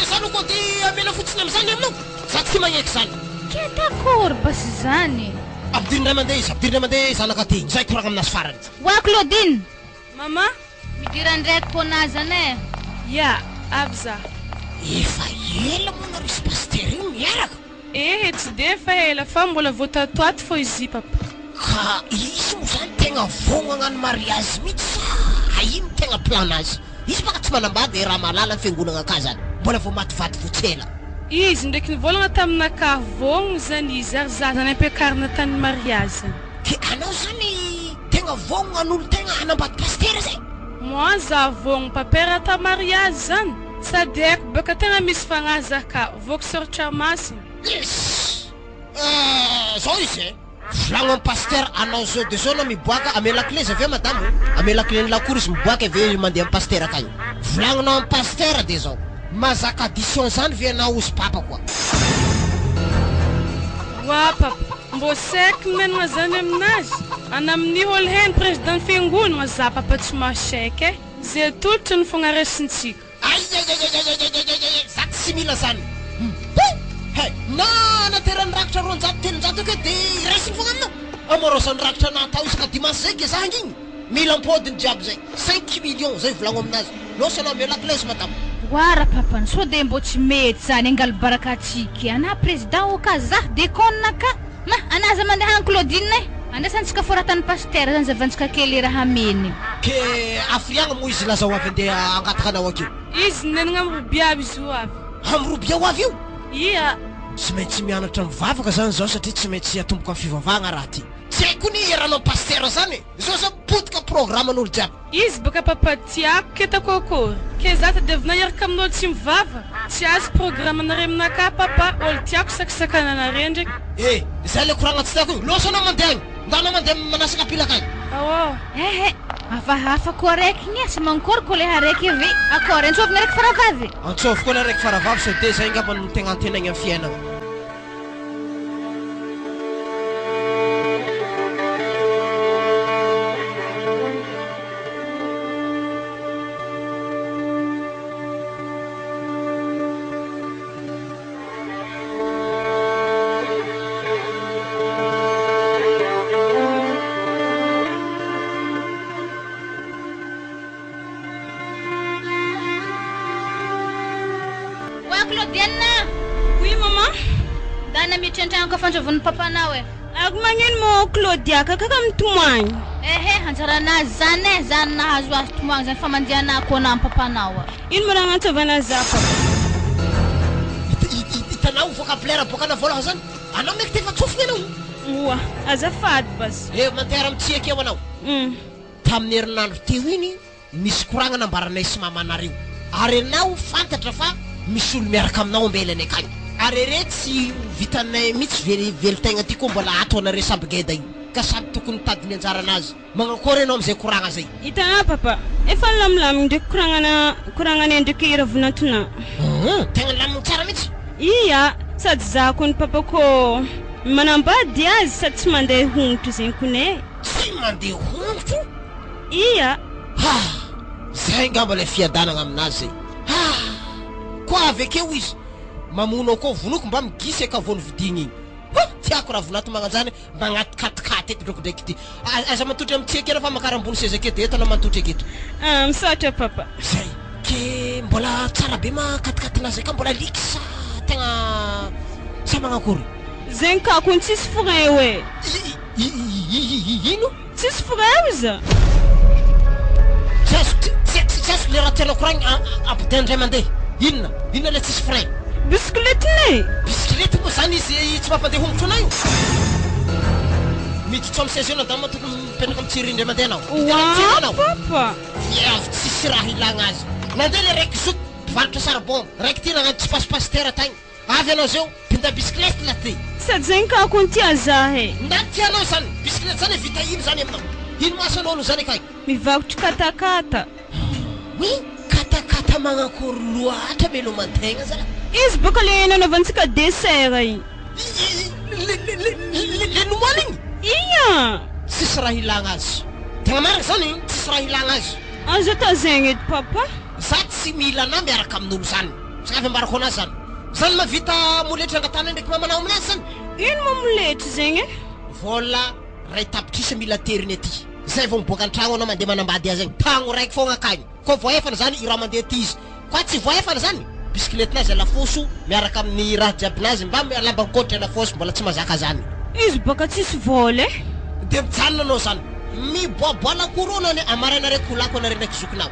zany koa ty amela fotsiny am'zany aminao za tsy magneky zany ke d'accord basy zany ampidirinray mandeha zanaka ty zay koragna aminazy farany wa Claudine mama midirandraiky ponazany ya avy za efa ela moa nareo sy pastera io miaraka tsy de efa ela fa mbola voatatoaty fo izy papa ka izy moa zany tegna vogno agnano mariazy mihitsy sa ino tegna planazy izy baka tsy manambady raha malala ny fiangonana ka zany mbola vo mativaty votsela izy ndraiky nivolagna taminaka vogno zany izy ary za zany ampiakarina tany mariazy ke anao zany tegna vogno an'olo tegna hanambady pastera zay moi za vogno papera ta mariazy zany sady haiko baka tegna misy fagnazaka voko soratra masina zao izy volagno amin'ny pastera anao zao de zao anao miboaka amela clé izy aveo madamo amela clé ny lakory izy miboaka aveo mandeha amin'ny pastera akagny volagninao amin'ny pastera de zao mazaka addition zany ve anao ozy papa koa wa papa mbo saiky menagna zany aminazy ana amin'ny olo heny président fiangonana za papa tsy mahasaiky zay tolotry ny fognaresintsika za tsy mila zany na naterany rakitra 200 ke de iraisiny fogna aminao amorosany rakitra natao isaka dimanche zay ke zahang igny mila mpodiny jiaby zay 5 millions zay volagno aminazy losa anao mela clés madame wara papany so de mbo tsy mety zany angalo barakatsika ana président o ka za déconne ka ma anaza mandeha Claudine andesantsika foratany pastera zany zavantsika kely raha ameny ke afriagna moa izy laza ho avy andeha angataka anao akeo izy nenagna amrobiaby izy ho avy amrobia ho avy io ia tsy maintsy mianatra mivavaka zany zao satria tsy maintsy atomboka amin'ny fivavahagna raha ty tsy haiko ny eranao pastera zany zao za potika programme an'olo jiaby izy baka papa tiako ketako akory ke za tadevina iaraka amin'olo tsy mivava tsy azy programme anare aminaka papa olo tiako sakisakananare ndraiky zay le koragna tsy tiako io losa anao mandeha agny ndanao mandeha manasaka apilaka agny hafa koa raiky igny sy mankory ko le haraiky ave akory antsovina raiky faravavy antsoviko le raiky faravavy sa de zay ngamba no tegna antenaigny amin'ny fiainana Ka fanjovon'ny papanao ako magnino mo Claudia kaka mitomoagny anjaranazy zany zany nahazo azy tomoagny zany fa mandiana ko na papanao ino marana antsovana za papa itanao vocabulaire boka na vola zany anao meky tefa tsofiny anao oa azafady bas mantera amitsika eo anao tamin'ny herinandro teo iny misy koragna nambaranay sy mamanareo ary anao fantatra fa misy olo miaraka aminao ambelany akagny ary retsy vitanay mihitsy velitegna ty koa mbola ato anare samby geda iny ka samby tokony tadiny anjarana azy magnakory anao am'izay koragna zay itana papa efa lamilamy ndraiky koragnany ndraiky iravonatona tegna lamigny tsara mihitsy iya sady za ko ny papa ko manambady azy sady tsy mandeha hongotro zegny kone tsy mandeha hongotro iya zay ngamba le fiadanagna aminazy zay koa avekeo izy mamono koa vonoko mba migisy aka vono vidigny igny tiako raha vonato magnanjany magnatikatikaty eto droko ndraiky ty aza matotry amitsika ena fa makarambony seza aketo eto anao matotry aketo misaotra papa zay ke mbola tsara be makatikatynazy ka mbola liky sa tegna sa magnakory zegny ka kon tsisy frein hoe ino tsisy frein za tsy azo le raha tianao koragny ampidendray mandeha inona le tsisy frein bisikilety moa zany izy tsy mampandeha hongotro anay io miditro amin'ny sezona da matoko mipetraka amitsirindray mandeha anao papa avy tsisy raha ilagna azy nandeha le raiky zoto mpivarotra charbon raiky ty nagnano tsy pasipasitera tagny avy anao zao pinda bisikilety la ty sady zegny ka ako tia zahe ndaty tianao zany bisikilety zany vita ino zany aminao ino masanao no zany akaiky mivakotra katakata oui katakata magnakory loatra melomantegna zany izy baka le nanaovantsika dessert igny le nomoana igny iya tsisy raha ilagna azy tegna marina zany tsisy raha ilagna azy azo ata zegny edy papa za tsy mila ana miaraka amin'olo zany sakavy ambarako anazy zany zany mavita moletra angatana ndraiky mamanao aminazy zany ino mamoletry zegny vola ray tapitrisa mila teriny aty zay vao miboaka an-tragno anao mandeha manambady azy zegny tagno raiky fogna akagny koa voaefana zany i raha mandeha aty izy koa tsy voaefana zany bisikilety-nazy alafoso miaraka amin'ny raha jiaby-nazy mba lamba mikotra alafosy mbola tsy mazaka zany izy baka tsisy vola de mijanona anao zany miboaboala korona any amaraina raiky holako anare ndraiky zokinao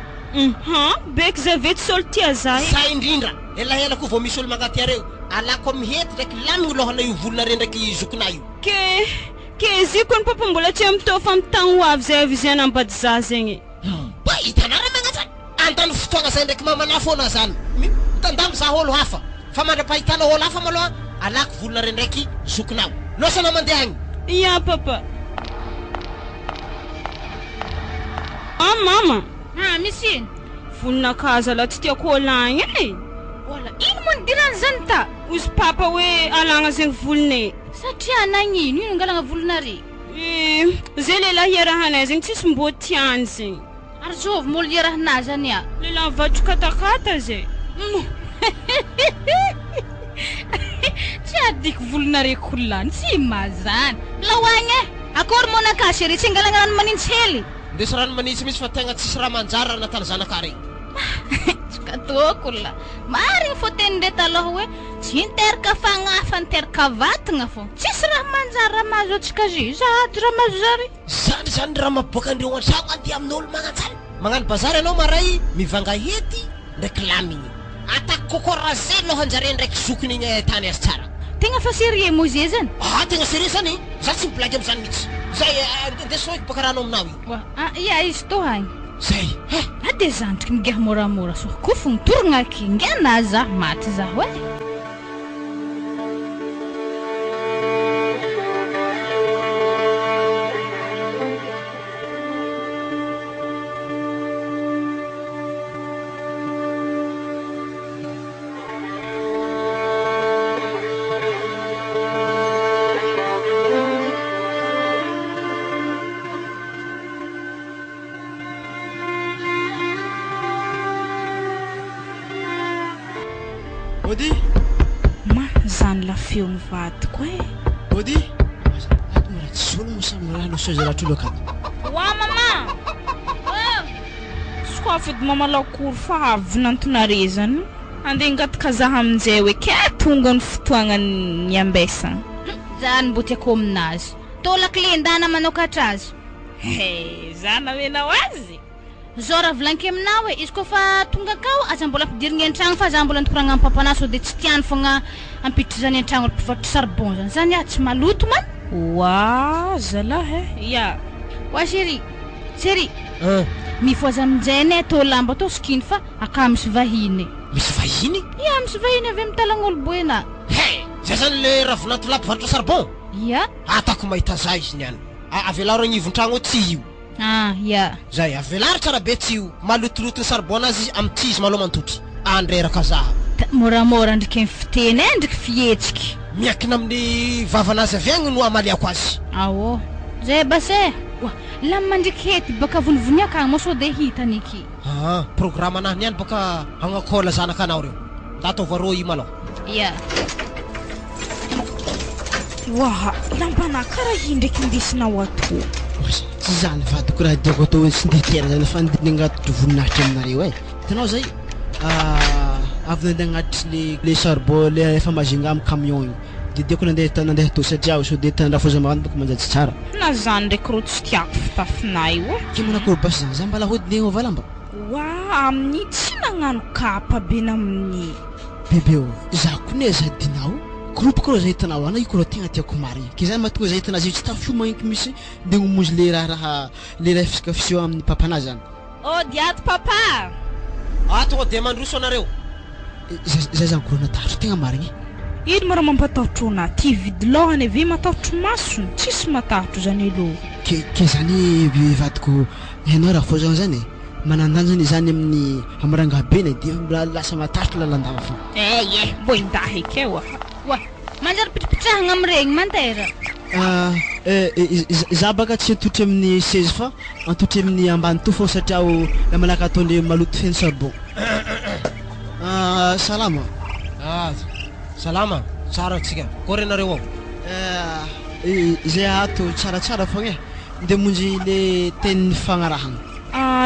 beky zay vety solo tia zahy sa indrindra elaela koa vao misy olo magnaty areo alako mihety ndraiky lamigny lohana io volonare ndraiky zokina io ke izy koa ny papa mbola tsy mitôfa amin'ny tagno avy zay aviziana ambady za zegny ba hitanara magnazany andany fotoagna zay ndraiky mamana foana zany mitandamy za olo hafa fa mandra-pahitana olo hafa maloha alako volonare ndraiky zokinao losana mandeha agny iya papa mama misy ino voninakaza la tsy tiako olagny wala ino mo nidirany zany ta ozy papa hoe alagna zegny volonay satria anagnino ino angalagna volonare zay lehilahy iarahanay zegny tsisy mbo tiany zegny ary zovy molo iarahanazy any a lehilahy mivatro katakata zay tsy adiko volonare kolany tsy mazany lahoagny akory monakasy ry tsy angalagna rano manintsy hely ndesy rano manintsy misy fa tegna tsisy raha manjary raha natana zanaka regny tsy katokola marigny fo tenindre taloha hoe tsy niteraka fagnafa niteraka vatagna fo tsisy raha manjary raha mahazo atsika zy zady raha mahazo zary zany raha maboaka andreo an-tragno andeha amin'olo magnantsany magnano bazary anao maray mivanga hety ndraiky lamigny atako kokoa raha zay lohanjare ndraiky zokiny igny tany azy tsara tegna fa serie mozie zany tegna serie zany za tsy miplagy am'zany mihitsy zay ndeso eky baka rano aminao io ia izy to hagny zay ade zandriky migiaha moramora so koa fo mitorogna aky ngana zah maty zaho Ody ma zany la feo mivadiko Ody ato mora tsy olo mosamy raha losozy raha trolo akato wa mama sokafedy mama lakory fa avy nantonare zany andeha ngatika zaha aminjay hoe ke tonga ny fotoagnany ambesana zany mbo tiako aminazy tolaka lendana manokatra azy zana menao azy zao raha volaniko aminao hoe izy koa fa tonga akao aza mbola ampidirigny an-tragno fa za mbola nitokoragna amin'ny papanazy so dia tsy tiany fogna ampiditra zany an-tragno mpivarotra charbon zany zany tsy maloto man wa zalahy ya wa chéri mifoaza aminjay to lamba to skiny fa aka misy vahiny misy vahiny ya misy vahiny avy amin'ny talagn'olo boena zay zany le ravinatolahy mpivarotra charbon ya atako mahita za izy niany avelaro agnivon-tragno tsy io ya zay avelaro tsara be tsy io malotoloto ny charbon azy amin'ny izy maloha mantotry andreraka zaha moramora ndriky ny fiteny ndriky fihetsiky miakina amin'ny vavanazy avy agny no amaliako azy awo zay base la mandriky hety baka vonivoniaka agny moso dia hitany iky programme anahy niany baka agnakola zanaka anao reo ndatova ro i maloha ya waha lampana karaha iny ndraiky indesinao ato tsy zany vadiko raha diako atao hoe tsy ndetera zany fa ndegnatotro voninahitra aminareo hitanao zay avy nandeha agnatitry le charbon le efa mazinga amin'ny camion igny didiako nandeha to satria so dia tandraha foza magnano baka manjady tsara na zany ndraiky ro tsy tiako fitafinay ke manakory basy zany za mbala hody legny ovalamba wa amin'ny tsy nagnano kapa bena amin'ny bebe za koa za dinao groupe koa zay hitanao ana io koa tegna tiako marigny ke zany mahatonga zay hitanazy io tsy tafiomagniky misy nde homonzy le raha fisika fiseho amin'ny papanazy zany diato papa tonga dia mandroso anareo zay zany korona taro tegna marigny ino mara mampatahotro na ty vidy lohany ave matahotro masony tsisy matahotro zany aloha ke zany vadiko ianao raha fao zany manandany zany zany amin'ny amarangabe dia lasa matahotro lalandava fa mbo indaha ekeo wa manjary pitripitrahagna am'iregny mantera za baka tsy atotry amin'ny 16 fa atotry amin'ny ambany to fao satria malaka ataon'le maloto feno charbon salama salama tsara tsika kory nareo zay ato tsaratsara fogna de monjy le tenin'ny fagnarahagna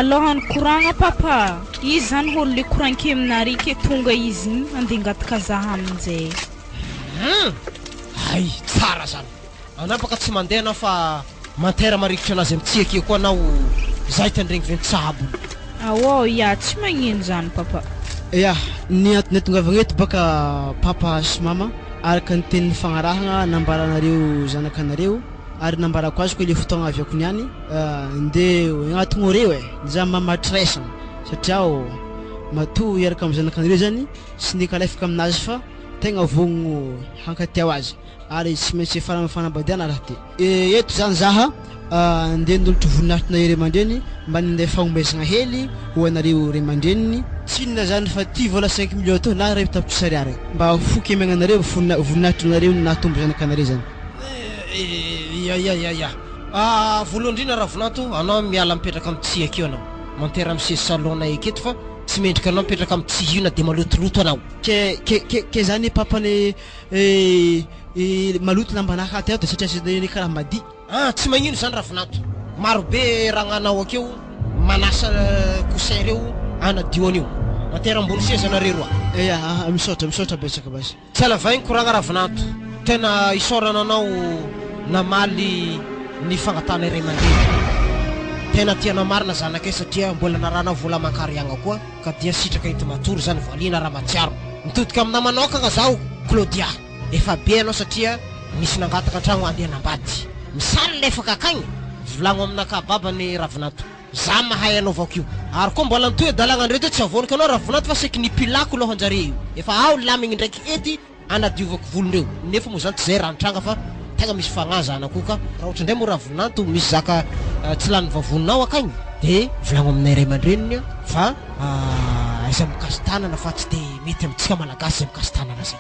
lohany koragna papa izy zany holo le koranke aminary ke tonga izy igny andeha angataka zaha aminjay ay tsara zany anapaka tsy mandeha anao fa mantera marikitra anazy amitsy ake koa anao zay tandregny ventsabo ya tsy magnino zany papa ny tongavagna eto baka papa sy mama araka ny tenin'ny fagnarahagna nambaranareo zanakanareo ary nambarako azy koa le fotoagna aviako niany nde agnatigny oreo za mamatresana satria mato iaraka amin'ny zanakanareo zany sy ny kalefaka aminazy fa tegna vogno hankatiao azy ary tsy maintsy fanambadiana raha ty eto zany zaha nde nolotro voninahitry na ire mandreny mba ninday fagnomezagna hely ho anareo ray mandreniny tsy inona zany fa ty vola 5 millions to na ray tapitry sariary mba fokemegna anareo voninahitry nareo nahatombo zanakanareo zany voalohany indrindra ravinato anao miala mipetraka amitsy akeo anao mantera amin'ny sesy salon eketo fa tsy mendrika anao mipetraka amitsy io na de malotoloto anao ke zany papany maloto lambanaka aty ato satria sy karaha madi tsy magnino zany ravinato marobe ragnanao akeo manasa coussin reo anadio anio mantera ambony seza nareo roa misaotra betsaka basy tsy alavaigny koragna ravinato tena isorana anao namaly ny fagnatana iray mandeha tena tianao marina zanakay satria mbola naranao vola mankariagna koa ka dia sitraka hity matory zany voaliana raha matsiaro mitodika amina manokagna zaho Claudia efa be anao satria misy nangataka antragno andeha nambady misaly lefaka akagny volagno aminaka babany ravinato za mahay anaovako io ary koa mbola nitoy dalagna andreo ty tsy avonika anao ravinato fa seky nipilako lohanjare io efa ao lamigny ndraiky ety anadiovako volondreo nefa moa zany tsy zay rantranga fa tegna misy fagnaza anako ka raha ohatra ndray mo ravinato misy zaka tsy lany vavoninao akagny de volagno aminay ray mandreniny fa iza mikasy tanana fa tsy de mety amitsika malagasy mikasy tanana zay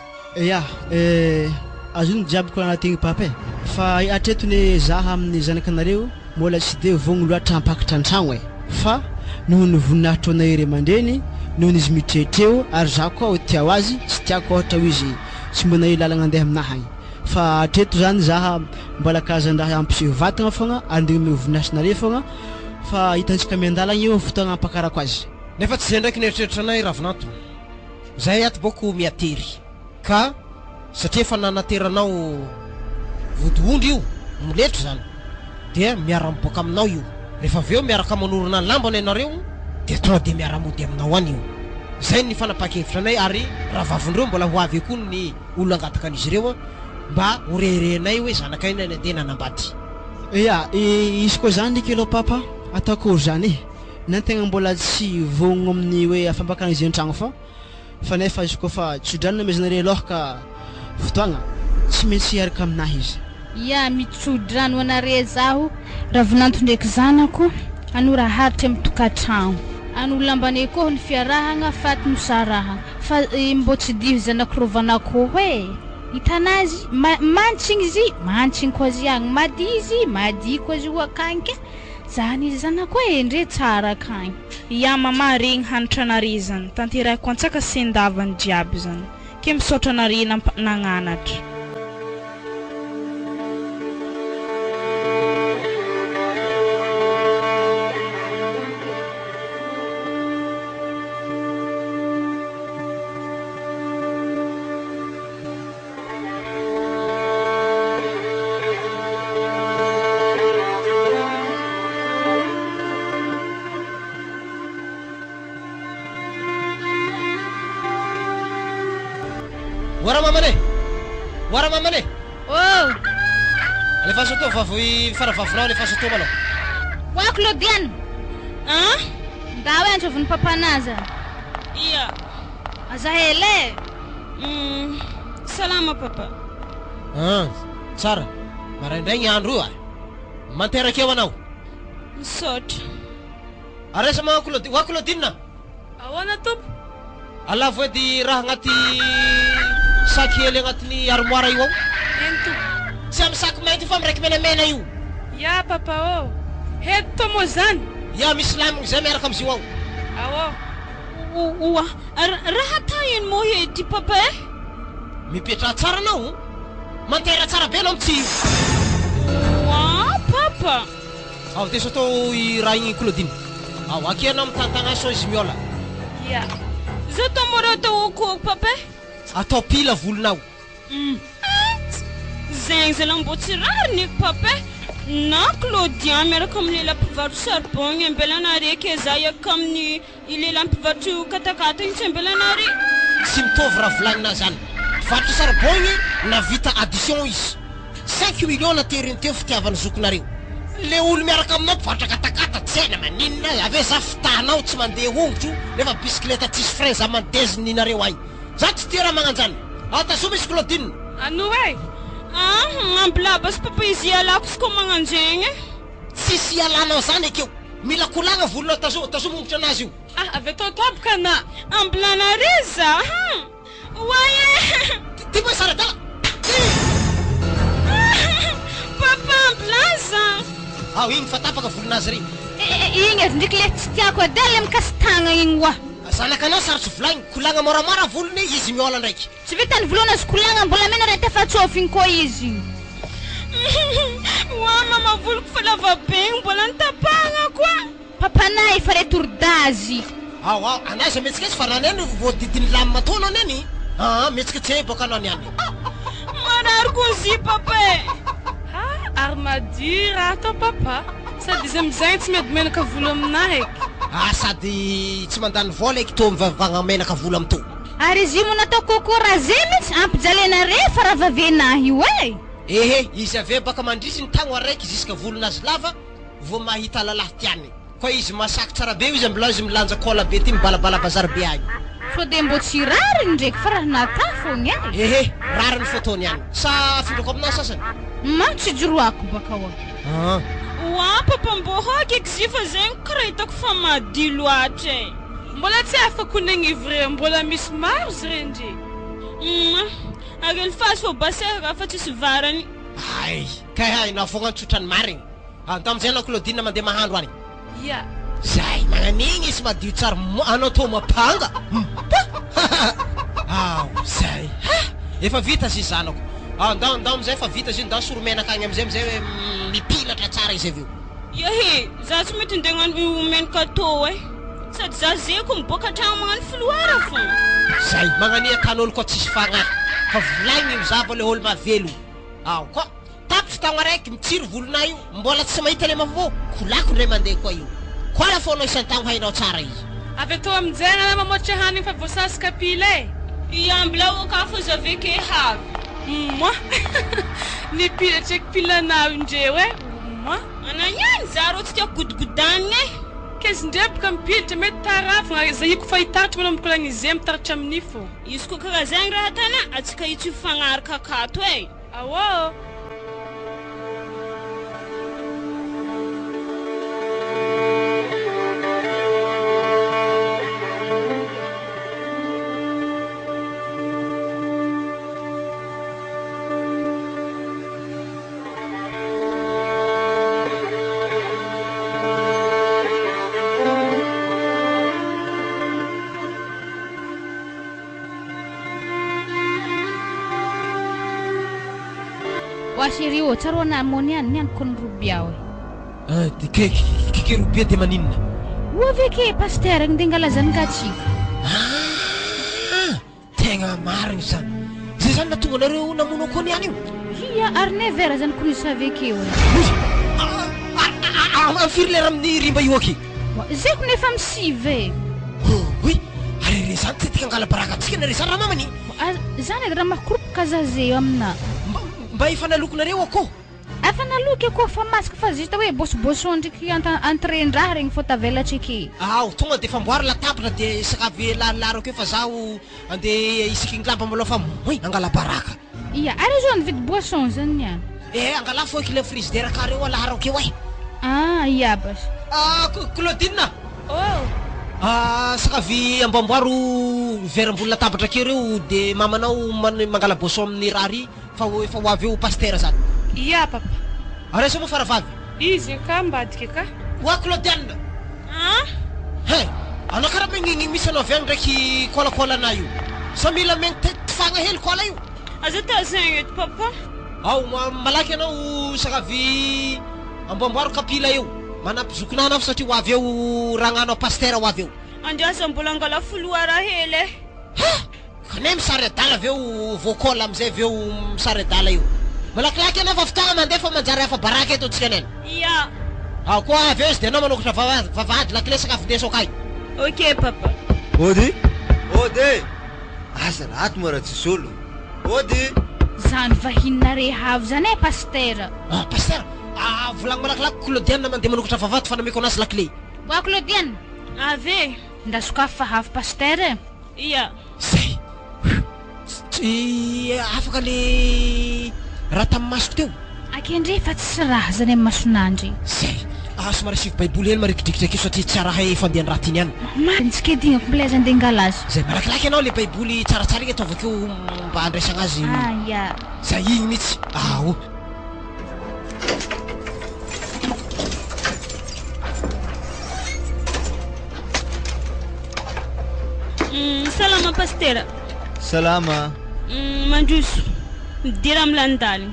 azony jiaby ko anategny papa fa atretony zaha amin'ny zanakanareo mbola tsy de vogno loatra ampakatra antragno fa noho ny voninahitro anay ray mandreny noho izy mitretreo ary za koa tiao azy tsy tiako ohatra ho izy tsy mbona lalagna andeha aminahagny fa atreto zany zaha mbola kazandraha ampiseho vatagna fogna andeha me voninahitrinareo fogna fa hitantsika miandalagna io fotoagna ampakarako azy nefa tsy zay ndraiky nieritreritranay ravinato zahay ato boko miatery ka satria efa nanateranao vodiondry io miletro zany dia miara-miboaka aminao io rehefa aveo miaraka manorona ny lambany ianareo de tonga de miara-mody aminao any io zay ny fanapakevitra anay ary raha vavondreo mbola ho avy koa ny olo angataka an'izy ireo mba horerenay hoe zanakaina ny andeha nanambady izy koa zany ndraiky aloha papa ataoko zany na tegna mbola tsy vogno amin'ny hoe afampakana izy an-tragno fa nefa izy koa fa tsodrano namezanareo lohaka fotoagna tsy maintsy hiaraka aminahy izy mitsodrano anare zaho ravinato ndraiky zanako anora haritra amitokantragno anu lambane ko ny fiarahagna faty nosaraha fa mbo tsy diho zanakirovanako hoe itanazy manching izy manching ko izy agny madi izy madi ko izy wakanke zany izy zanako endre tsara kany mama regny hanitra nare zany tanterako antsaka sendavany jiaby zany ke misaotra nare nagnanatra Wara mamane. Oh. Ale fa soto vavui fara vavnao le fa soto malo. Wa Claudian. Dawe ancho papa naza. Iya. Azahele. Salama papa. Tsara. Maraindray andro io. Manteraka eo anao. Misaotra. Aresa wa Claudine. Ahoana tompo? Alavo edy raha agnaty saky hely agnatin'ny armoire io ao. Eny tompo? Tsy amin'ny saky mainty fa miraiky menamena io. Ya papa ô. Heto moa zany. Ya misy lamigny zay miaraka am'izy io ao. Oa, raha ta ino moa edy papa e? Mipetra tsara anao. Mantera tsara be anao tsy. Oa papa. Ao deso atao i raha igny Claudine. Ao aky anao mitantagna so izy miola. Ya. Zao tao mora atao akoho papa e? Atao pila volonao. Zegny zay mbo tsy rariny papa e? Na Claudien miaraka amin'ny lela mpivarotra charbon ambelana reky za iaka amin'ny lela mpivarotra katakata igny tsy ambelana re. Tsy mitovy raha volagnina zany. Mpivarotra charbon igny navita addition izy. 5 millions nateriny teo fitiavany zokonareo. Le olo miaraka aminao mpivarotra katakata tsena maninona ave za fitanao tsy mandeha ongotro nefa bisikileta tsisy frein za mandeziny ninareo agny. Za tsy tia raha magnanjany. Atasoma izy Claudine. Ano e? Ambilabas papa izy alako sy ko magnanjegny. Tsisy ialanao zany akeo. Mila kolagna volonao tazoma ongotra anazy io. Avy atao toboka na. Ambilana re za. Waye. Ty moa sara dala. Papa amblaza. Igny fa tapaka volonazy regny. Igny azy ndraiky le tsy tiako edy le mikasitagna igny wa. Zanakanao sarotsy volagny kolagna moramora volony izy miola ndraiky. Tsy vitany volona azy kolagna mbola mena rehetra efa tsofiny koa izy. Wa mama voloko fa lava be mbola nitapagna koa. Papanay efa retordazy. Anazy metsiketsy fa naneny voadidiny lamy matono neny. Metsika tsy boka anao niany. Marary kozy papa e. Armature atao papa. Sady izy amizay tsy mety menaka volo aminahy eky. Sady tsy mandany vola eky to mivavagna menaka volo am to. Ary izy mo natao kokora zay mitsy ampijalena refa raha vavenahy io e. Ehe, izy ave baka mandrisy ny tagno araiky ziska volonazy lava vo mahita lalahy tiany. Koa izy masaky tsara be izy ambilao izy milanja kola be ty mibalabala bazary be agny. So de mbo tsy rariny ndraiky fa raha natao fogna e. Ehe, rariny fotony agny. Sa findrako aminao sasany? Tsy joroako baka wa. Wa papa mbo hoky eky zifa zegny karaha hitako fa mady loatra e. Mbola tsy afaka negny vrai mbola misy maro zrendry. Ary elfazy fa basera fa tsisy varany. Ay, kay hainao fogna tsotrany marigny. Tamizay anao Claudine mandeha mahandro any. Ya. Zay magnan'igny izy madio tsara anao to mapanga. Zay. Efa vita izy zanako. Ndao amizay efa vita izy ndao soromenaka agny amizay mipilatra tsara izy aveo. Yahe, za tsy mety ndegna menaka tô e. Sady za zeko miboaka tragno magnano filoara fô. Zay magnania tan'olo koa tsisy fagnahy. Fa volagny mizava le olo mavelo. Koa tapy fitagno araiky mitsiry volonay io mbola tsy mahita le mavô kolako ndray mandeha koa io. Koa la fô anao isan-tagno hainao tsara izy. Avy atao amizay na mamoatra hanigny fa voasasika pila e. Iambla ka fô zavy ke havy. Moi. Ni pila check pila na ndreo e. Moi. Ananyany za ro tsy tiako godogodany e. Kez ndrepaka mipilitra mety tarafina zahiko fa hitaratra mana mikolagna izy mitaratra amin'ny fô. Izy koa karaha zegny raha tana atsika itsy fagnaraka akato e. Awo. Washiri o tsaro na monian nian kon rubiao. Kike rubia de maninna. Wo veke pasteur ndingalazan gachi. Tenga marigny zany. Zay zany natonga nareo namono ko niany io. Ia arne vera zany kunisa veke o. Amfiry lera amin'ny rimba io aky. Zay ko nefa misive. Oui, are zany tetika angala barakatsika na reza raha mamany. Zany raha makroupe kazaze amna. Mba ifanalokonareo ako. Afa naloky ko fa masaka fa zita hoe bosboson ndraiky entrain-draha regny fô tavelatriky. Tonga de famboary latabatra de sakavy lalarako eo fa zaho andeha isiky lamba malao fa angala baraka. Iya, ary zo nividy boisson zany niany. Angala fo le frigidaire ka reo alarako eo iya bas. Claudine. Sakavy ambamboaro veram-bola latabatra keo reo de mamanao mangala boisson amin'ny rary fa efa ho avy eo pasteur zany. Iya papa. Are sa mo faravavy? Izy ka mbadika ka. Wa Claudine. Ana karaha mangigny misy anao avy agny ndraiky kôlakôlana io. Sa mila fagna hely kôla io. Aza tazagny eto papa. Malaky anao sakavy ambamboaro kapila eo. Manapizokona anao satria ho avy eo ragnanao pasteur ho avy eo. Andrasa mbola angala foloara hely. Kane misary adala avy eo vocola amizay avy eo misary adala io. Malakilaky anao fa fitagna mandeha fa manjary hafa baraka eto antsika nena. Iya. Koa avy eo izy de anao manokatra vavahady lakile sakafo ndeso akay. Ok papa. Ody asa rato mo raha tsisy olo. Ody Zany vahinina rehavo zany pasteur. Pasteur volagny malakilaky Claudienne mandeha manokatra vavahady fa nameko anazy lakile. Wa Claudienne. Ave. Ndasokafo fa havo pasteur. Iya. Zay. Afaka le raha tamin'ny masoko teo. Akendry fa tsy raha zany amin'ny masonandry. Zay. Somary sivy baiboly hely marikidrikitra akeo satria tsara hay fandehan raha tiany ihany. Mantsika dinga kompleza andeha angalazy. Zay malakilaky anao le baiboly tsaratsara igny ataovako eo mba andraisagna azy. Iya. Zay igny mihitsy. Salama pasteur. Salama. Mandroso. Midira amin'ny landalina.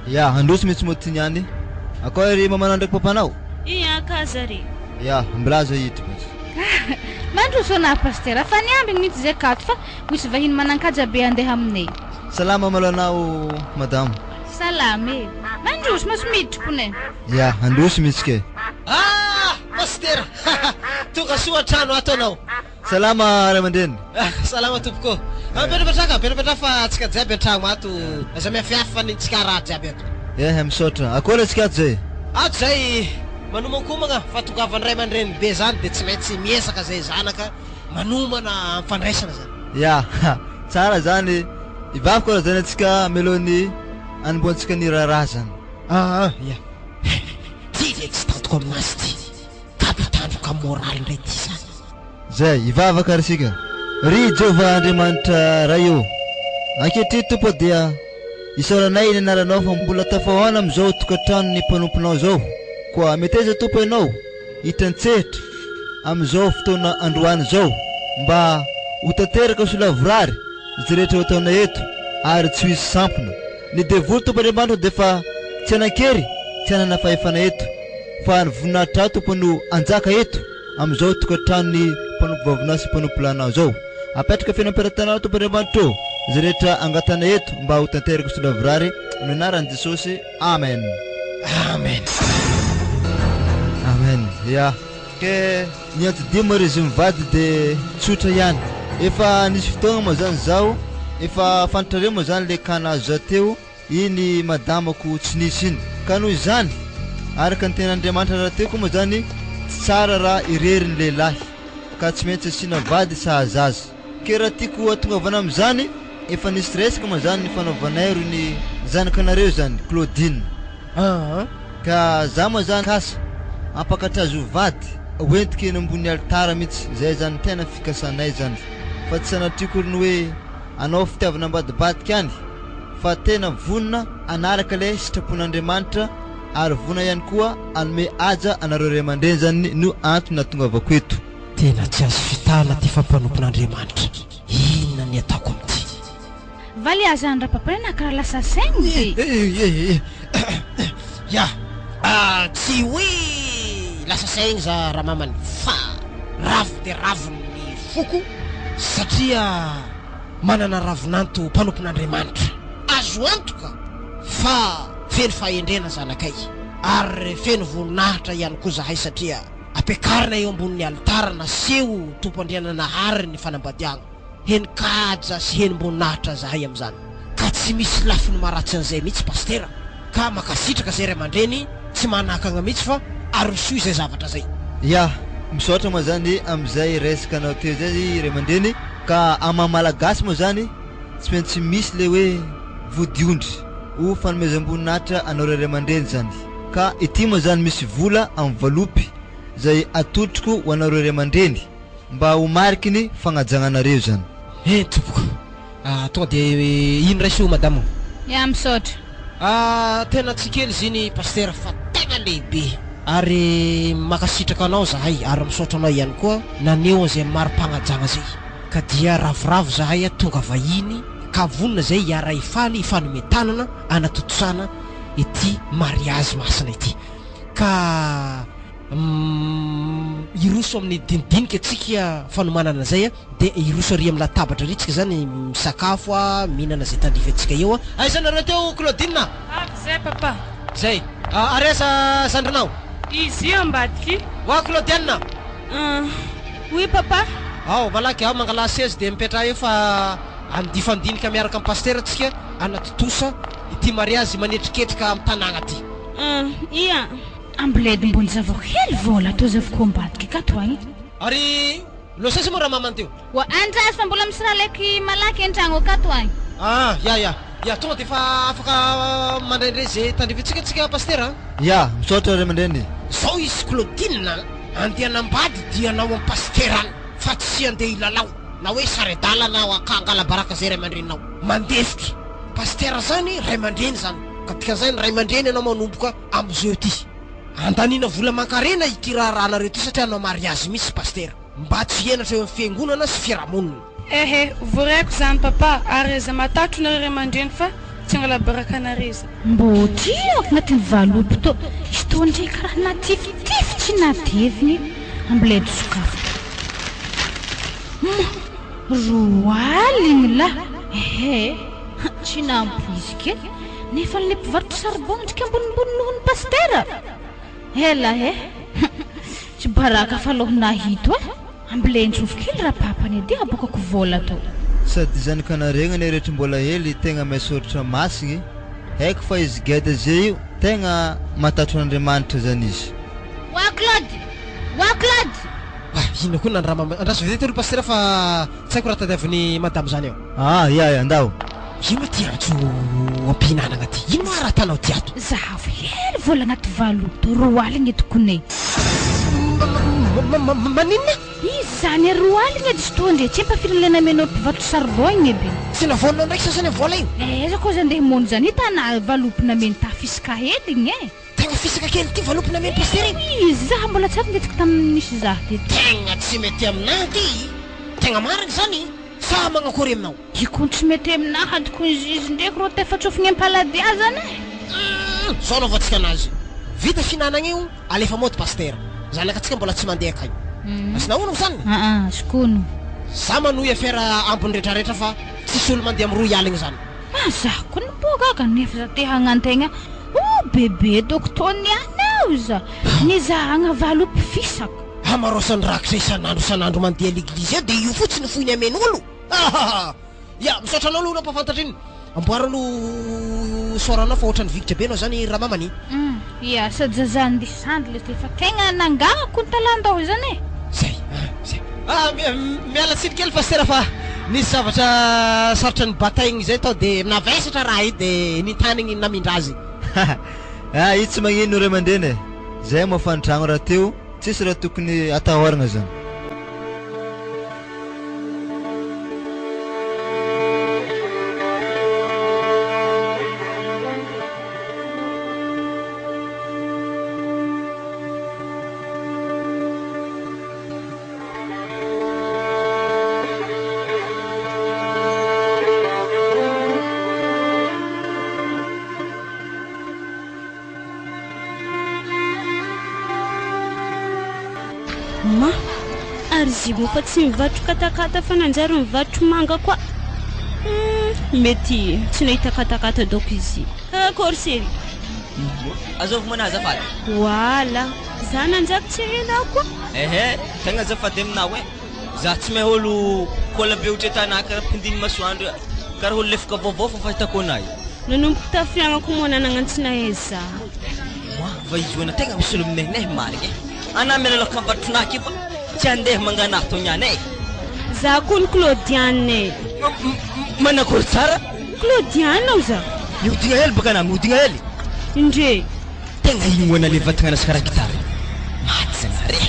Ya, androso mihitsy moa niany. Akao ry mamanao ndraiky papanao? Iya kazary. Ya, mbilaza hity bas. Mandroso na pasteur fa niambiny mihitsy zay kato fa misy vahiny manan-kaja be andeha aminay. Salama malonao madame. Salama Mandroso mas miditry kone. Ya, androso mihitsy ke. Pasteur. Tonga soa trano ato anao. Salama ray aman-dreny. Salama tompoko. Petrapetra fa atsika jiaby an-tragno ato. Aza miafiafy fa nitsika raha jiaby ato. Misaotra. Akory atsika ato zay? Ato zay manomankomagna fa tongavan'ny ray aman-dreny be zany de tsy maintsy miesaka zay zanaka manomana amfandraisana zany. Ya, tsara zany. Ivavy koa zany atsika melony anomboantsika ny raharaha zany. Ya. Ty reky tsy tantoko aminazy ty. Tapitandroka moraly ndray ty zany. Zay, ivavaka risika. Ry Jehova Andriamanitra raha io. Ankehitriny tompo dia isaoranay ny anaranao fa mbola tafahoana amin'izao tokantrano ny mpanomponao zao. Koa mety aiza tompo ianao hitantsehitra amin'izao fotoana androany zao mba ho tanteraka solavorary zay rehetra ho ataonay eto ary tsy ho hisy sampona. Ny devoly tompo Andriamanitra dia fa tsy anakery tsy hanana fahefana eto fa ny voninahitra ato tompo no anjaka eto amin'izao tokantrano ny mpanompo vavonao sy mpanompo lanao zao. Apetraka fianam-piaratanao tompo Andriamanitra zay rehetra angatana eto mba ho tanteraka solavorary amin'ny anaran'i Jesosy. Amen. Amen. Amen. Ya. Ke ny antidimy rezy mivady de tsotra ihany. Efa nisy fotoagna moa zany zao efa fantatrareo moa zany le kanazo teo iny madamako tsy nisy iny ka noho izany araka ny tenan'Andriamanitra raha teo koa moa zany tsy tsara raha irerin'ny lehilahy ka tsy maintsy asiana vady sahazaza. Ke raha tiako atongavana amin'izany efa nisy resaka moa zany ny fanaovanay ro ny zanakanareo zany Claudine. Ka za moa zany kasa ampakatrazo vady hoentiko eny ambony alitara mihitsy zay zany tena fikasanay zany fa tsy sanatriako ny hoe anao fitiavana ambadibadika any fa tena vonona anaraka le sitrapon'Andriamanitra ary vona ihany koa anome aja anareo ray aman-dreny zany no antony natongavako eto. Tena tsy azo fitana ty fampanompon'Andriamanitra. Inona ny ataoko amity? Valy aza andra papa nakaraha lasa saigny ty. Ya. Tsy hoe lasa saigny za raha mamany fa ravo de ravon'ny foko satria manana ravinanto mpanompon'Andriamanitra. Azo antoka fa feno fahendrena zanakay ary feno voninahitra ihany koa zahay satria apekarina eo ambonin'ny alitara naseho tompo andrianana hary ny fanambadiagna. Heny kaja sy heny mboninahitra zahay amin'izany ka tsy misy lafiny maratsy an'izay mihitsy pasteur. ka makasitraka zay ray aman-dreny tsy manakagna mihitsy fa aroso izay zavatra zay. Ya misaotra moa zany am'izay resaka anao teo zay ray aman-dreny ka amamalagasy moa zany tsy maintsy misy le hoe vodiondry ho fanomezam-boninahitra anao ray aman-dreny zany ka ity moa zany misy vola amin'ny valopy zay atotroko ho anao ray aman-dreny mba ho mariky ny fagnajananareo zany. Tompoko tonga de ino raiso madamo? Ya misaotra. Tena tsikely ziny pasteur fa tegna lehibe ary makasitraka anao zahay ary misaotra anao ihany koa naneo zay maro-pagnajagna zay ka dia ravoravo zahay tonga vahiny ka vonona zay hiara ifaly ifanometanana anatotosana ity mariage masina ity ka iroso amin'ny dinidinika atsika fanomanana zay de iroso ary amin'ny latabatra ritsika zany misakafo mihinana zay tandrify atsika eo aiza nareo teo Claudine? Zay papa. Zay aresa zandrinao Izy ambadiky. Wa Claudine? Oui papa. Malaky mangala 16 de mipetra eo fa andifandinika miaraka amin'ny pasteur atsika anatotosa ity mariage manetriketrika amin'ny tanàgna ty. Ia ambledy mbony zava-hely vola to zavako ambadiky kato agny. Ary losesa moa raha mamany teo? Wa andras fa mbola misy raha leky malaky an-tragno akato agny. Ya tonga de fa afaka mandraindray zay tandrifitsika atsika pasteur. Ya misaotra ray aman-dreny. Zao izy Claudine andeha nambady dia anao amin'ny pasteur any fa tsy andeha ilalao na hoe saredalana akangala baraka zay ray aman-dreninao mandefitra pasteur zany ray aman-dreny zany ka dikan'izany ray aman-dreny anao manomboka am'zao ty andanina vola mankarena ity rahanareo ty satria anao mariage misy pasteur mba tsy hienatra eo amin'ny fiangonana sy fiarahamonina. Voraiko zany papa ary za matatro nareo ray aman-dreny fa tsy angala baraka anareza mbo tiako agnatin'ny valopy to izy to ndray karaha natifify tsy nateviny ambledy sokafo roaligny la tsy nampoizika nefa le mpivarotra sarbon ndraiky ambonimbony nohon'ny pasteur ela tsy baraka fa lohana hito amblendrovokely raha papany edy abokako vola to sady zanakanareo ny rehetra mbola hely tegna misoratra masigny haiko fa izy geda zay io tegna matatro Andriamanitra zany izy. Wa Claude ino koa andraso vedety olo pasteur fa tsy haiko raha tadiavin'ny madame zany eo. Ya andao ino ty antso ampihinanana ty ino raha tanao ty ato? Zaho hely vola agnaty valopy roaligny etokonay maninona? Izy zany roaligny edy to ndre tsy empafirilana menao mpivarotra sarbon eby tsy navonao ndraiky sasany vola io? Za koa zany ndeha mony zany hitana valopy nameny tafisaka hely igny tegna fisaka kely ty valopy nameny pasteur igny? Izy zaho mbola tsy ndetika tamin'ny misy zaho ty tegna tsy mety aminahy ty tegna mariny zany sa magnakory aminao? Iko tsy mety aminahy adiko izy ndraiky ro tefatsofigny ampaladia zany zao navatsika anazy vita finanagna io alefa moto pasteur zanakatsika mbola tsy mandeha akay asina ono zany skono za manohy affaire ambony rehetrarehetra fa tsisy olo mandeha amin'ny roa aligny zany zaho koa nibogaga nefa za te hagnantegna bebe doktony anao za nizahagna valopy fisaka marosany rakitra isanandro mandeha l'église eo de io fotsiny foiny amen'olo misaotra anao aloha na mpafantatry iny amboarano soranao fa ohatrany vigitra be anao zany raha mamany sady zazany disandry le fa tegna nangahako ny talandao zany zay miala tsiny kely pasteur fa nisy zavatra sarotra ny bataigny zay tao de navesatra raha io de nitanigny namindra azy io tsy magnino ray aman-dreny zay mafantragno raha teo tsisy raha tokony atahoragna zany. Ary zimo fa tsy mivatro katakata fa nanjary mivatro manga koa mety tsy nahita katakata doko izy akory seri azovy mana azafady wala za nanjary tsy hena koa tegna azafady aminao za tsy mahay olo kola be otretanah karaha mpindiny masoandro karaha olo lefaka vaovao fa fahitako anahy nanomboka tafiagnako moa nananantsina eza va izy na tegna misy olo aminay marigny ana milalaka ambatronaky fa tsy andeha mangana to niany za koa ny Claudiane manakory tsara Claudiane ao za mihodigna hely baka na mihodigna hely indre tegna igny moana le vatagna anasy karaha gitara maty zanare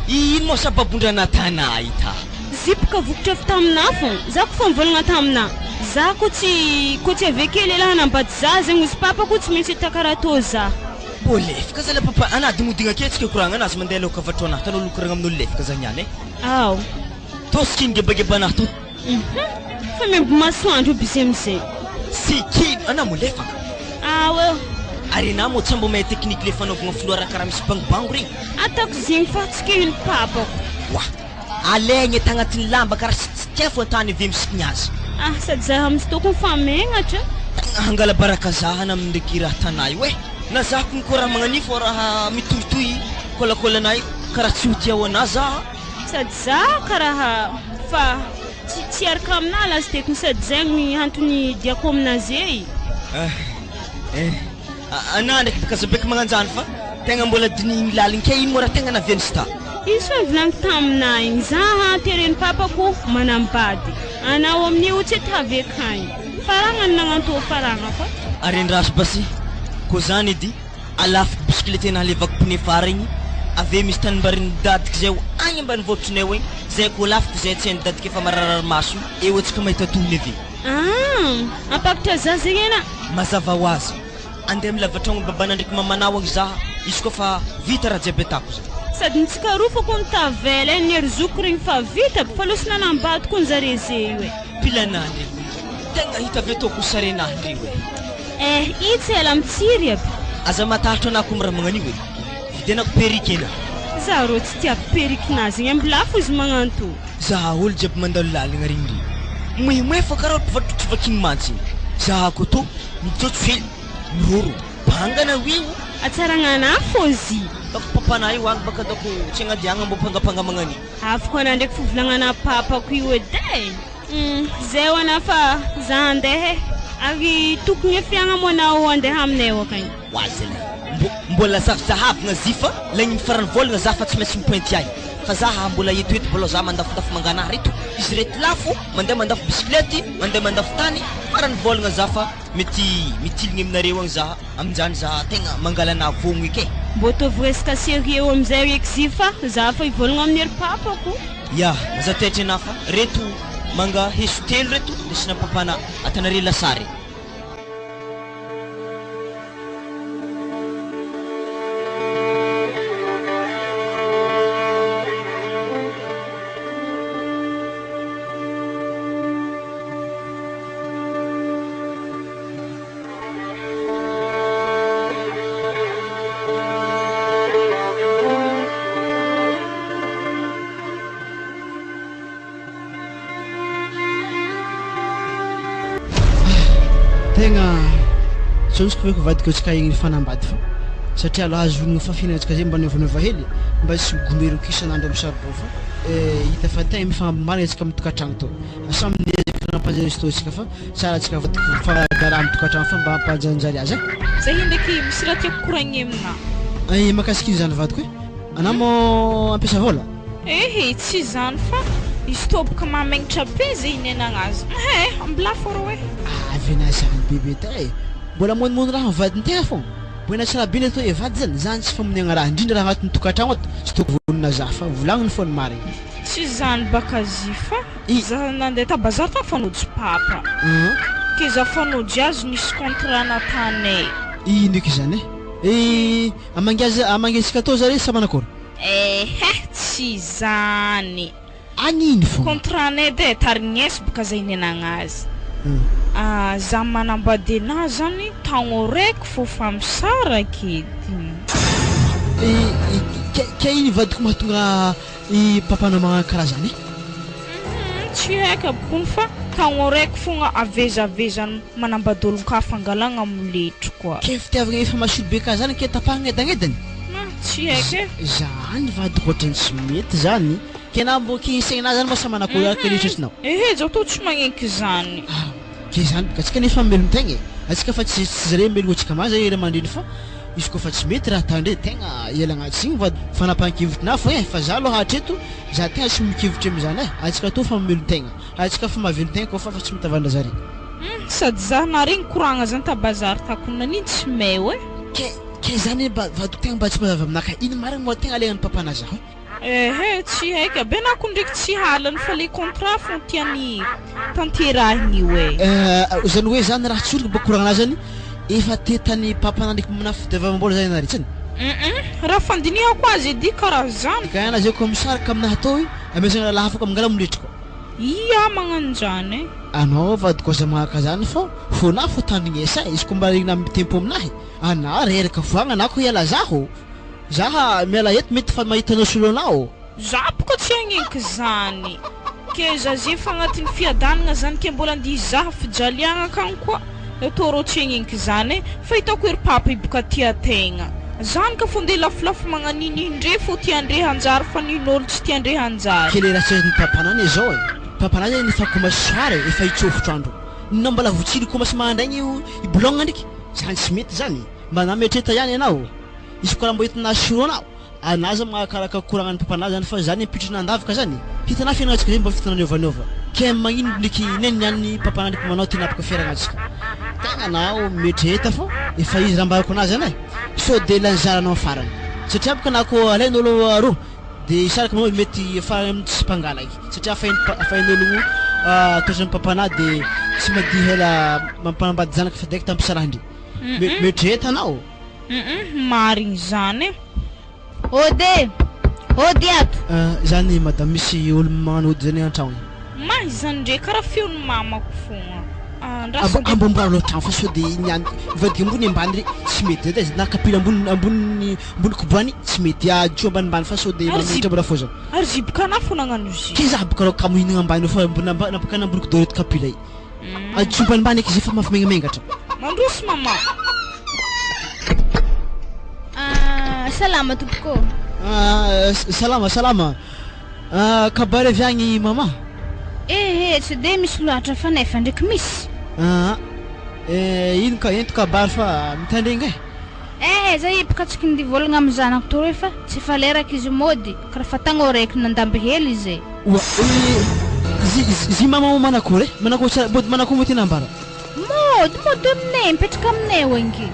ino moa sababondrana tana ita zipaka vokatra avy tamina fô za ko fa mivolagna tamina za ko tsy aveke lehilahy nambady za zegny izy papa ko tsy maintsy hita karaha tô za lefaka za le papa anady modigna ke tsika koragna anazy mandeha laoka vatrona tanao lokoragna amin'olo lefaka za niany aw toskiny gebagebanahy to fa membo masoandro bizy amizay sikino ana mo lefaka aw ary na mo tsy mbo mahay tekniky le fanaovagna foloara karaha misy bangobango regny atako zegny fa tsy kely papa wa alegny tagnatin'ny lamba karaha tsy tiafo antany avy misiky azy sady za misy tokony famegnatra hangala baraka zahana amin'ny ndraiky raha tanay hoe na za ko koa raha magnanifo raha mitohitohy kolakolanay karaha tsy ho tiao ana za sady za karaha fa tsy araka amina lazy tekony sady zegny antony diako aminazy ana ndraiky baka zabeky magnanjany fa tegna mbola dinigny laliny ke ino moa raha tegna naviany sy ta izy fa volagny tamina igny za tereny papako manambady anao amin'io tsy tavekany faragna ny nagnanto faragna fa ary ndraso basy ko zany edy alafiko bisikilety na levako pneu fara igny ave misy tanimbariny dadiky zay agny ambany votronay hoe zay ko lafiko zay tsy hainy dadiky efa mararary maso eo atsika mahita tohiny avy ampakatra za zegny ena mazava ho azy andeha milavatrango babana ndraiky mamanao agny za izy koa fa vita raha jiaby atako za sady nitsikarofa ny tavela ny erzoko regny fa vita fa losi nanambady ko ny zare zay hoe pilanandry tegna hita avy atao ko sarenandry hoe itsy ela mitsiry aby aza matahatra anako raha magnanio hoe vidianako perike ena za rô tsy tiako perikinazy igny ambilafo izy magnanto za olo jiaby mandalo lalagna regny moemoe fa karaha mpivatrotry vakiny mantsy za ko to mijotso hely miroro bangana wio atsaragna ana fô zy baka papana io agny baka dako tsy agnadiagna mbo pangapanga magnani afaka ana ndraiky fivolagnana papako io edy zay ho ana fa za andeha ary tokony efiagna moanao andeha aminay ao akagny wazela mbola zahazahavagna zifa lagny mifarany volagna za fa tsy maintsy mipointy ahy fa za mbola etoeto mbola za mandafodafo mangana reto izy reto lafo mandeha mandafo bisikilety mandeha mandafo tany farany volagna za fa mety mitiligny aminareo agny za aminjany za tegna mangalana vogno eke mbo tovy resaka sérieux amizay eky zifa za fa ivolagna amin'ny ery papako ya za tetry ana fa reto manga heso telo reto lesina papana atanare lasary tegna tsontsiko hoe kovadika atsika igny fanambady fa satria aloha azonigny fafianatsika zay mba niovanova hely mba sy gomero kisanandro amin'ny charbon fa hita fa tegna mifanambomarina atsika amin'ny tokantragno to asa amin'ezaka nampanjary to atsika fa tsara atsika fagadara amin'ny tokantragno fa mba ampanjanjary azy zay ndraiky misy raha tiako koragny amina makasika iny zany vadiko hoe anao mo ampiasa vola tsy zany fa izy toboka mamagnitra be zay inenagnazy ambilafo rô hoe avenazany bebe tay mbola monimony raha mivadiny tegna fogna mboina tsara be to evady zany zany tsy famonegna raha indrindra raha agnatin'ny tokantragno ato tsy toko vonona za fa volagniny foany marigny tsy zany baka zifa za nandeha tabazary ta fanojy papa ke za fanojy azy nisy contrat natanay ino ndraiky zany amangesika to zare sa manakory tsy zany agnino fogna contrat nay de tarignesy baka zay nenagnazy za manambady anahy zany tagno raiky fô fa misaraky edy ke iny vadiko mahatonga i papanao magnano karaha zany tsy haiko abokony fa tagno raiky fogna avezavezany manambady olo ka fangalagna amoletro koa ke fitiavagna efa masolo be ka zany ke tapahagna edagnedany tsy haiko zany vadiko ohatrany tsy mety zany ke na mbo kinsegna zany moa sa manakory araka eritreritrinao zaho to tsy magneky zany ke zany baka tsika nefa melony tegna atsika fa tsy zare meloantsika ma zay mandreny fa izy koa fa tsy mety raha tandre tegna ialagna tsigny va fanapahan-kevitry fo fa za aloha hatreto za tegna tsy mikevitry am'zany atsika to fa mamelon-tegna atsika fa mahavelon-tegna koa fa tsy mitavandra zare sady za nareny koragna zany ta bazary takona niny tsy meo ke zany vadiko tegna mba tsy mazava aminaka ino marigny moa tegna alegnan'ny papana zaho tsy haika be nako ndraiky tsy halany fa le contrat fo tiany tanterahiny io zany hoe zany raha tsy oloko ba koragna zany efa tetany papana ndraiky mana fitiavam-bola zany naritsany raha fandinihako azy edy karaha zany ka ana zay komisarika aminahy atao amezana laha afaka mangala molitryko ia magnano zany anao vadiko aza magnaka zany fa fona fo tandrignesa izy ko mba regna amin'ny tempo aminahy ana reraka foagna na ko hiala zaho zaha miala eto mety fa mahitanao solo anao za boka tsy hagnenky zany ke za zay fa agnatin'ny fiadanagna zany ke mbola andihy zaha fijaliagna akagny koa toro tsy hagnenky zany fa hitako ery papa iboka tia tegna zany ka fo ndeha lafolafo magnaniny indre fo tiandre hanjary fa nin'olo tsy tiandre hanjary ke le raha tsy ny papanany zao papana zany efa komasoary efa hitsofotro andro ninao mbola votsily komasy mandraigny ibologna ndraiky zany tsy mety zany mba nametreta ihany ianao izy koa raha mbo hitanà siro anao anaza makaraka koragna ny papana zany fa zany apitrina andavaka zany hitanà fiainagnantsika zay mba fitananiovanova ke magnino ndraiky neny niany papana ndraiky manao tinapaka fiainagnantsika tegna anao metreta fo efa izy raha mbarako anazy zany so de lanzaranao farany satria baka nako alain'olo aroa de isaraka manao mety farany amin'ny tsy mpangalaky satria afahin'ologno toetrany papana de tsy madihy ela mampanambady zanaka fa direct ampisarahindry metreta anao marigny zany ody ato zany madame misy olo magnano ody zany an-tragno mahy zany ndray karaha feon'ny mamako fogna ambombrano loatra fa so de niany vadika ambony ambany re tsy mety zay nakapila ambony koboany tsy mety ajo ambanimbany fa so de mamitrambola fo zany ary ziboka ana fo nagnano izy ke za boka rao kamohinagna ambany fa napakana ambony kodorety kapila i ajo ambanimbany eky izy efa mafimengamengatra mandrosy mama salama tompoko salama kabary avy agny mama tsy de misy loatra fa nefa ndraiky misy ino ka ento kabary fa mitandregna za ipaka tsika ndivolagna amy zanako toro efa tsy fa leraka izy mody karaha fa tagna raiky nandamby hely izy zy mama manakory mody manako mo ty nambara mody aminay mipetraka aminay oangy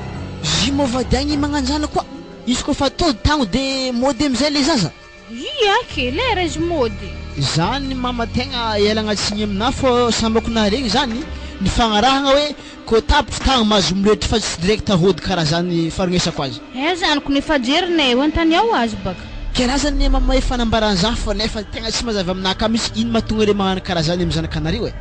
zy mo vady agny magnanjana koa izy koa fa tody tagno de mody amizay le zaza iaky lera izy mody zany mama tegna ialagnatsiny amina fô sambako naregny zany ny fagnarahagna hoe ko tapitry tagna mahazo miletry fa tsy direct hody karaha zany faragnesako azy zaniko nefa jerinay antany ao azy baka ke raha zany mama efa nambaran'za fô nefa tegna tsy mazava aminaka misy ino mahatonga re magnano karaha zany amy zanakanareo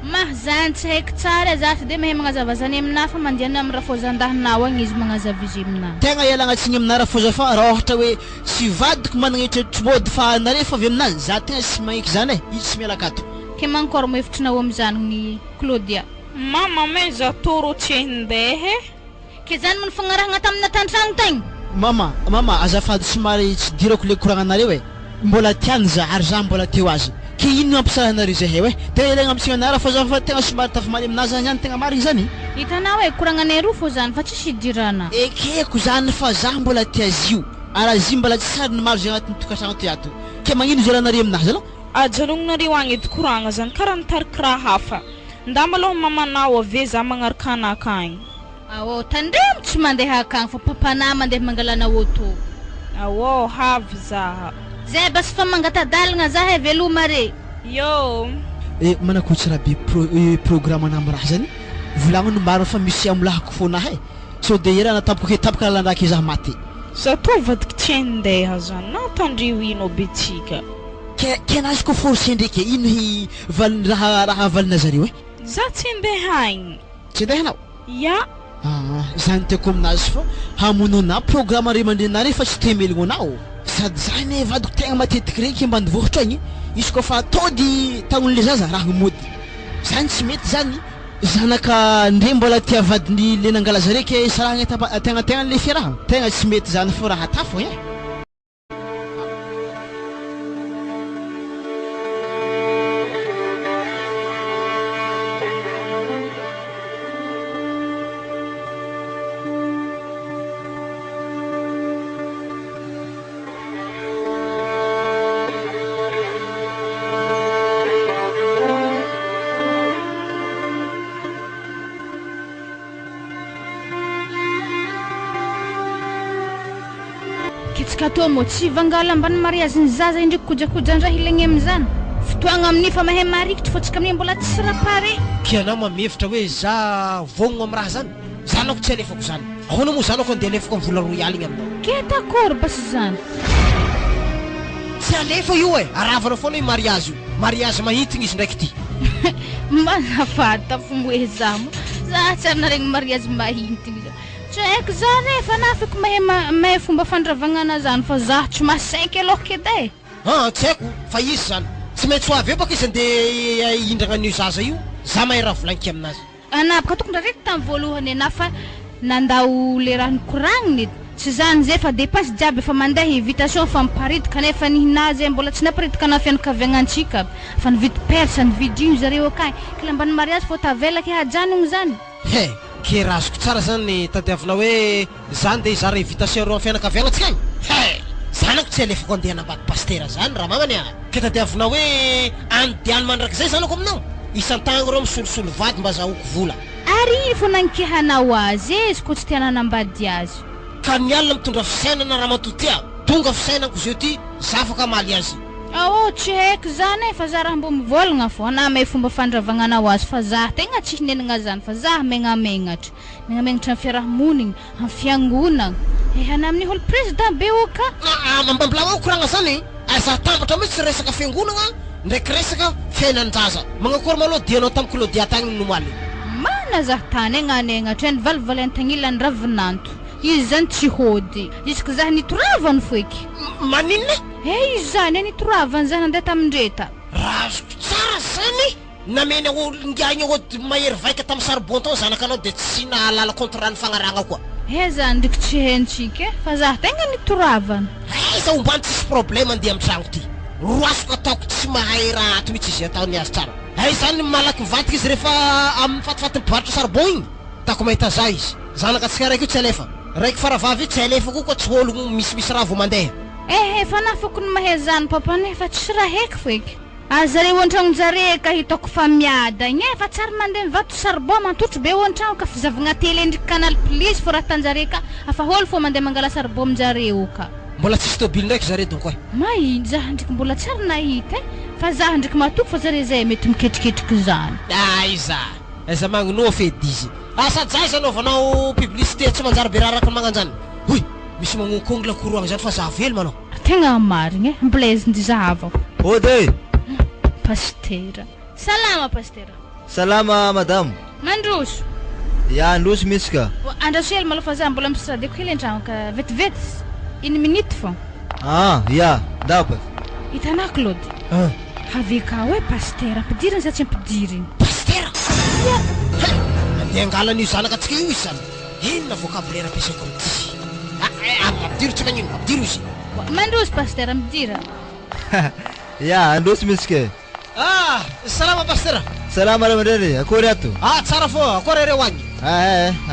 mah zany tsy haiko tsara za tsy de mahay magnazava zany amina fa mandiana amy raha fôzandahinao agny izy magnazava izy amina tegna ialagnatsiny amina raha fôza fa raha ohatra hoe tsy vadiko managna eritreritry mody fa nare fa avy aminazy za tegna tsy magneky zany izy tsy miala akato ke mankôry mohevitrinao amy zaniny Claudia mama me za toro tsy hindehe ke zany mano fagnarahagna tamina tantragno tagny mama azafady somary tsy dirako le koragnanareo mbola tiany za ary za mbola teo azy ke ino ampisarahanareo zahay tegna ilagna amitsika anara fa za fa tegna somary tafimaly aminazy any tegna marigny zany hitanao koragnanay roa fô zany fa tsisy idirana ekeko zany fa za mbola tia zio ara zy mbola tsy sary ny maro zay agnatin'ny tokantragno ty ato ke magnino izy alanareo aminazy aloha ajanonanareo agny edy koragna zany karaha mitariky raha hafa ndama aloha mamanao ave za magnaraka anaka agny tandremo tsy mandeha akagny fa papana mandeha mangalana auto havy zaha zay basy fa mangatadalagna zahay veloma re manakotsy raha be programme anamy raha zany volagnano marina fa misy amolahako fonahy so de ira natapaka lalandraky izaha maty za to vadiko tsy handeha zany natandreo ino betsika ke nazy ko forcé ndraiky ino raha valina zareo za tsy handeha agny tsy handehanao ya zany tiako aminazy fa hamonona programme re mandrenare fa tsy temelogno anao sady zany vadiko tegna matetiky reky ambany vohitra agny izy koa fa tody tagnon'le zaza raha mody zany tsy mety zany zanaka ndre mbola tia vadiny le nangala zare ke sarahagna tegna le fiarahagna tegna tsy mety zany fô raha tafo kitsika to mo tsy vangala ambany mariage ny zaza indray kojakojandraha ilagny am'zany fotoagna amin'ny fa mahay marikitry fa tsika amin'ny mbola tsy rapare kianao mamevitra hoe za vognogno am' raha zany zanako tsy alefako zany ahoana moa zanako andeha alefako am' vola royaly igny aminao ke d'accord basy zany tsy alefa io e aravana foana io mariage io mariage mahintigny izy ndraiky ty manafata fomboe za mo za tsy ary naregny mariage mahintigny tsy haiko za rehefa na afaka mahay fomba fandravagnana zany fa za tsy masaiky aloha kedy e tsy haiko fa izy zany tsy maintsy ho avy eo baka izy andeha hindragna an'io zaza io za mahay raha volaniko aminazy anapaka tokony rarety tamin'ny voalohany ana fa nandao le raha nikoragniny tsy zany zay fa dépense jiaby efa mandeha invitation fa miparitaka nefa nihinazy mbola tsy naparitaka na fianakaviagnantsika fa nividy persa nividy ino zareo akagny kila ambany mariage fô tavelaka hajanogno zany he ke raha azoko tsara zany tadiavina hoe zany de izara invitation reo amin'ny fianakaviagnatsika agny he zanako tsy alefako andeha anambady pastera zany raha mamany a ke tadiavina hoe andiany mandrak'izay zanako aminao isan-tagno reo misolosolo vady mba zahoko vola ary fô nanikehanao azy izy koa tsy tiana anambady azy ka ny alina mitondra fisainana raha matotia tonga fisainako zio ty za afaka maly azy tsy haiko zany e fa za raha mbo mivolagna fô ana may fomba fandravagnanao azy fa za tegna tsy hinenagna zany fa za megnamegnatra megnamegnatra amin'ny fiarahamonigny amin'ny fiangonagna ana amin'ny olo président be o ka mambabilagna koragna zany za tambatra mihitsy resaka fiangonagna ndraiky resaka fiainan-jaza magnakory maloha dianao tamin'ny Claudia tagny nomaly mana za tany agnanegnatra eny valivaly antagnila ny ravinanto izy zany tsy hody isaka za nitoravany foiky maninona izy zany nitoravany zany andeha tamindreta raha azoko tsara zany nameny olongiagny ody mahery vaika tamin'ny sarbon tao zanakanao de tsy nahalala contrat ny fagnaragna koa zany ndriky tsy hentsika fa za tegna nitoravany za ombany tsisy problème andeha amin'ny tragno ty roasoko ataoko tsy mahay raha ato mihitsy izy ataony azy tsara zany malaky mivadika izy rehefa amin'ny fatifaty mibaritra sarbon igny tako mahita za izy zanaka tsika raiky io tsy alefa raiky faravavy io tsy alefa koa tsy ologno misimisy raha vo mandeha fa nafako ny mahay zany papa nefa tsy raha heky foiky zareo an-tragno jare ka hitako fa miadagny fa tsary mandeha mivato sarbon mantotro be an-tragno ka fizavagna tele ndriky canal plus fô raha tanjare ka afa holo fô mandeha mangala sarbon aminjareo ka mbola tsisy tobily ndraiky zare donc e mahiny za ndriky mbola tsary nahita fa za ndriky matoko fa zare zay mety miketriketriky zany za magnonao fedy izy sady zay zany ovanao publicité tsy manjary be raha araky magnano zany hoy misy magnonkongla koroagna zany fa za velo manao tegna marigny mblaizindry zahavako ode pastera salama pastera salama madame mandroso androso mihitsy ka andraso hely malofa za mbola misadeko hely an-tragno ka vetivety 1 minute fô daba hitanao Claude haveka hoe pastera ampidiriny za tsy ampidiriny pastera andeha angalan'io zanaka atsika io izy zany inona vocabulaire ampiasaiko amity ampidiro tsy magnino ampidiro izy mandroso pastera midira androso mihitsy ke salama pastera salama ramandreny akory ato tsara fô akory reo agny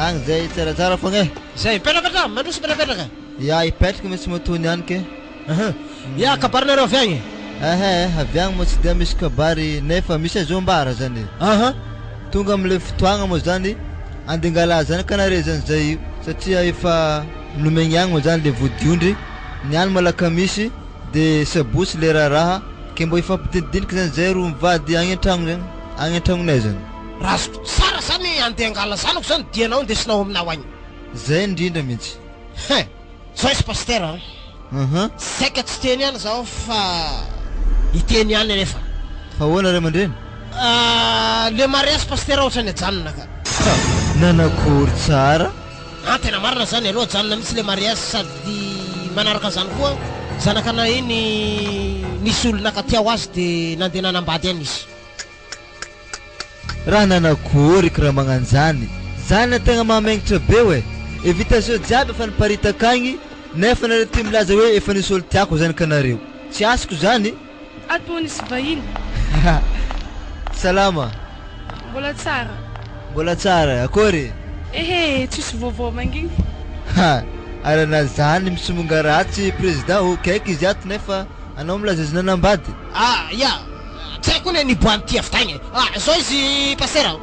agny zay tsaratsara fogna zay mipetraka mandroso mipetrapetraka ipetraka mihitsy matony any ke kabarinareo avy agny avy agny moa tsy dia misy kabary nefa misy azombara zany tonga am'le fotoagna moa zany andengala zany kanare zany zay io satria efa nomegny agny moa zany le vodiondry ny any malaka misy de sabosy le raha ke mbo ifampidinidiniky zany zay ro mivady agny an-tragno zany agny an-tragnonay zany raha azoko tsara zany andeha angala zanako zany dianao ndesinao aminao agny zay indrindra mihitsy zao izy pastera saika tsy teny any zao fa hiteny any nefa fa hoana ray aman-dreny le mariage pastera ohatrany ajanona ka nanakory tsara tena marina zany aloha janona mihitsy le mariage sady manaraka zany koa zanakana iny nisy olona katiao azy de nandeha nanambady any izy raha nanakory ka raha magnano zany zany tegna mahamagnitra be hoe invitation jiaby efa niparitaka agny nefa nareo ty milaza hoe efa nisy olo tiako zany kanareo tsy asiko zany ato nisy vahiny salama mbola tsara akory tsisy vaovao manginy arana zany misomonga ratsy président ho kaiky izy ato nefa anao milaza izy nanambady tsy haiko ny niboany ty avy tagny zao izy pastera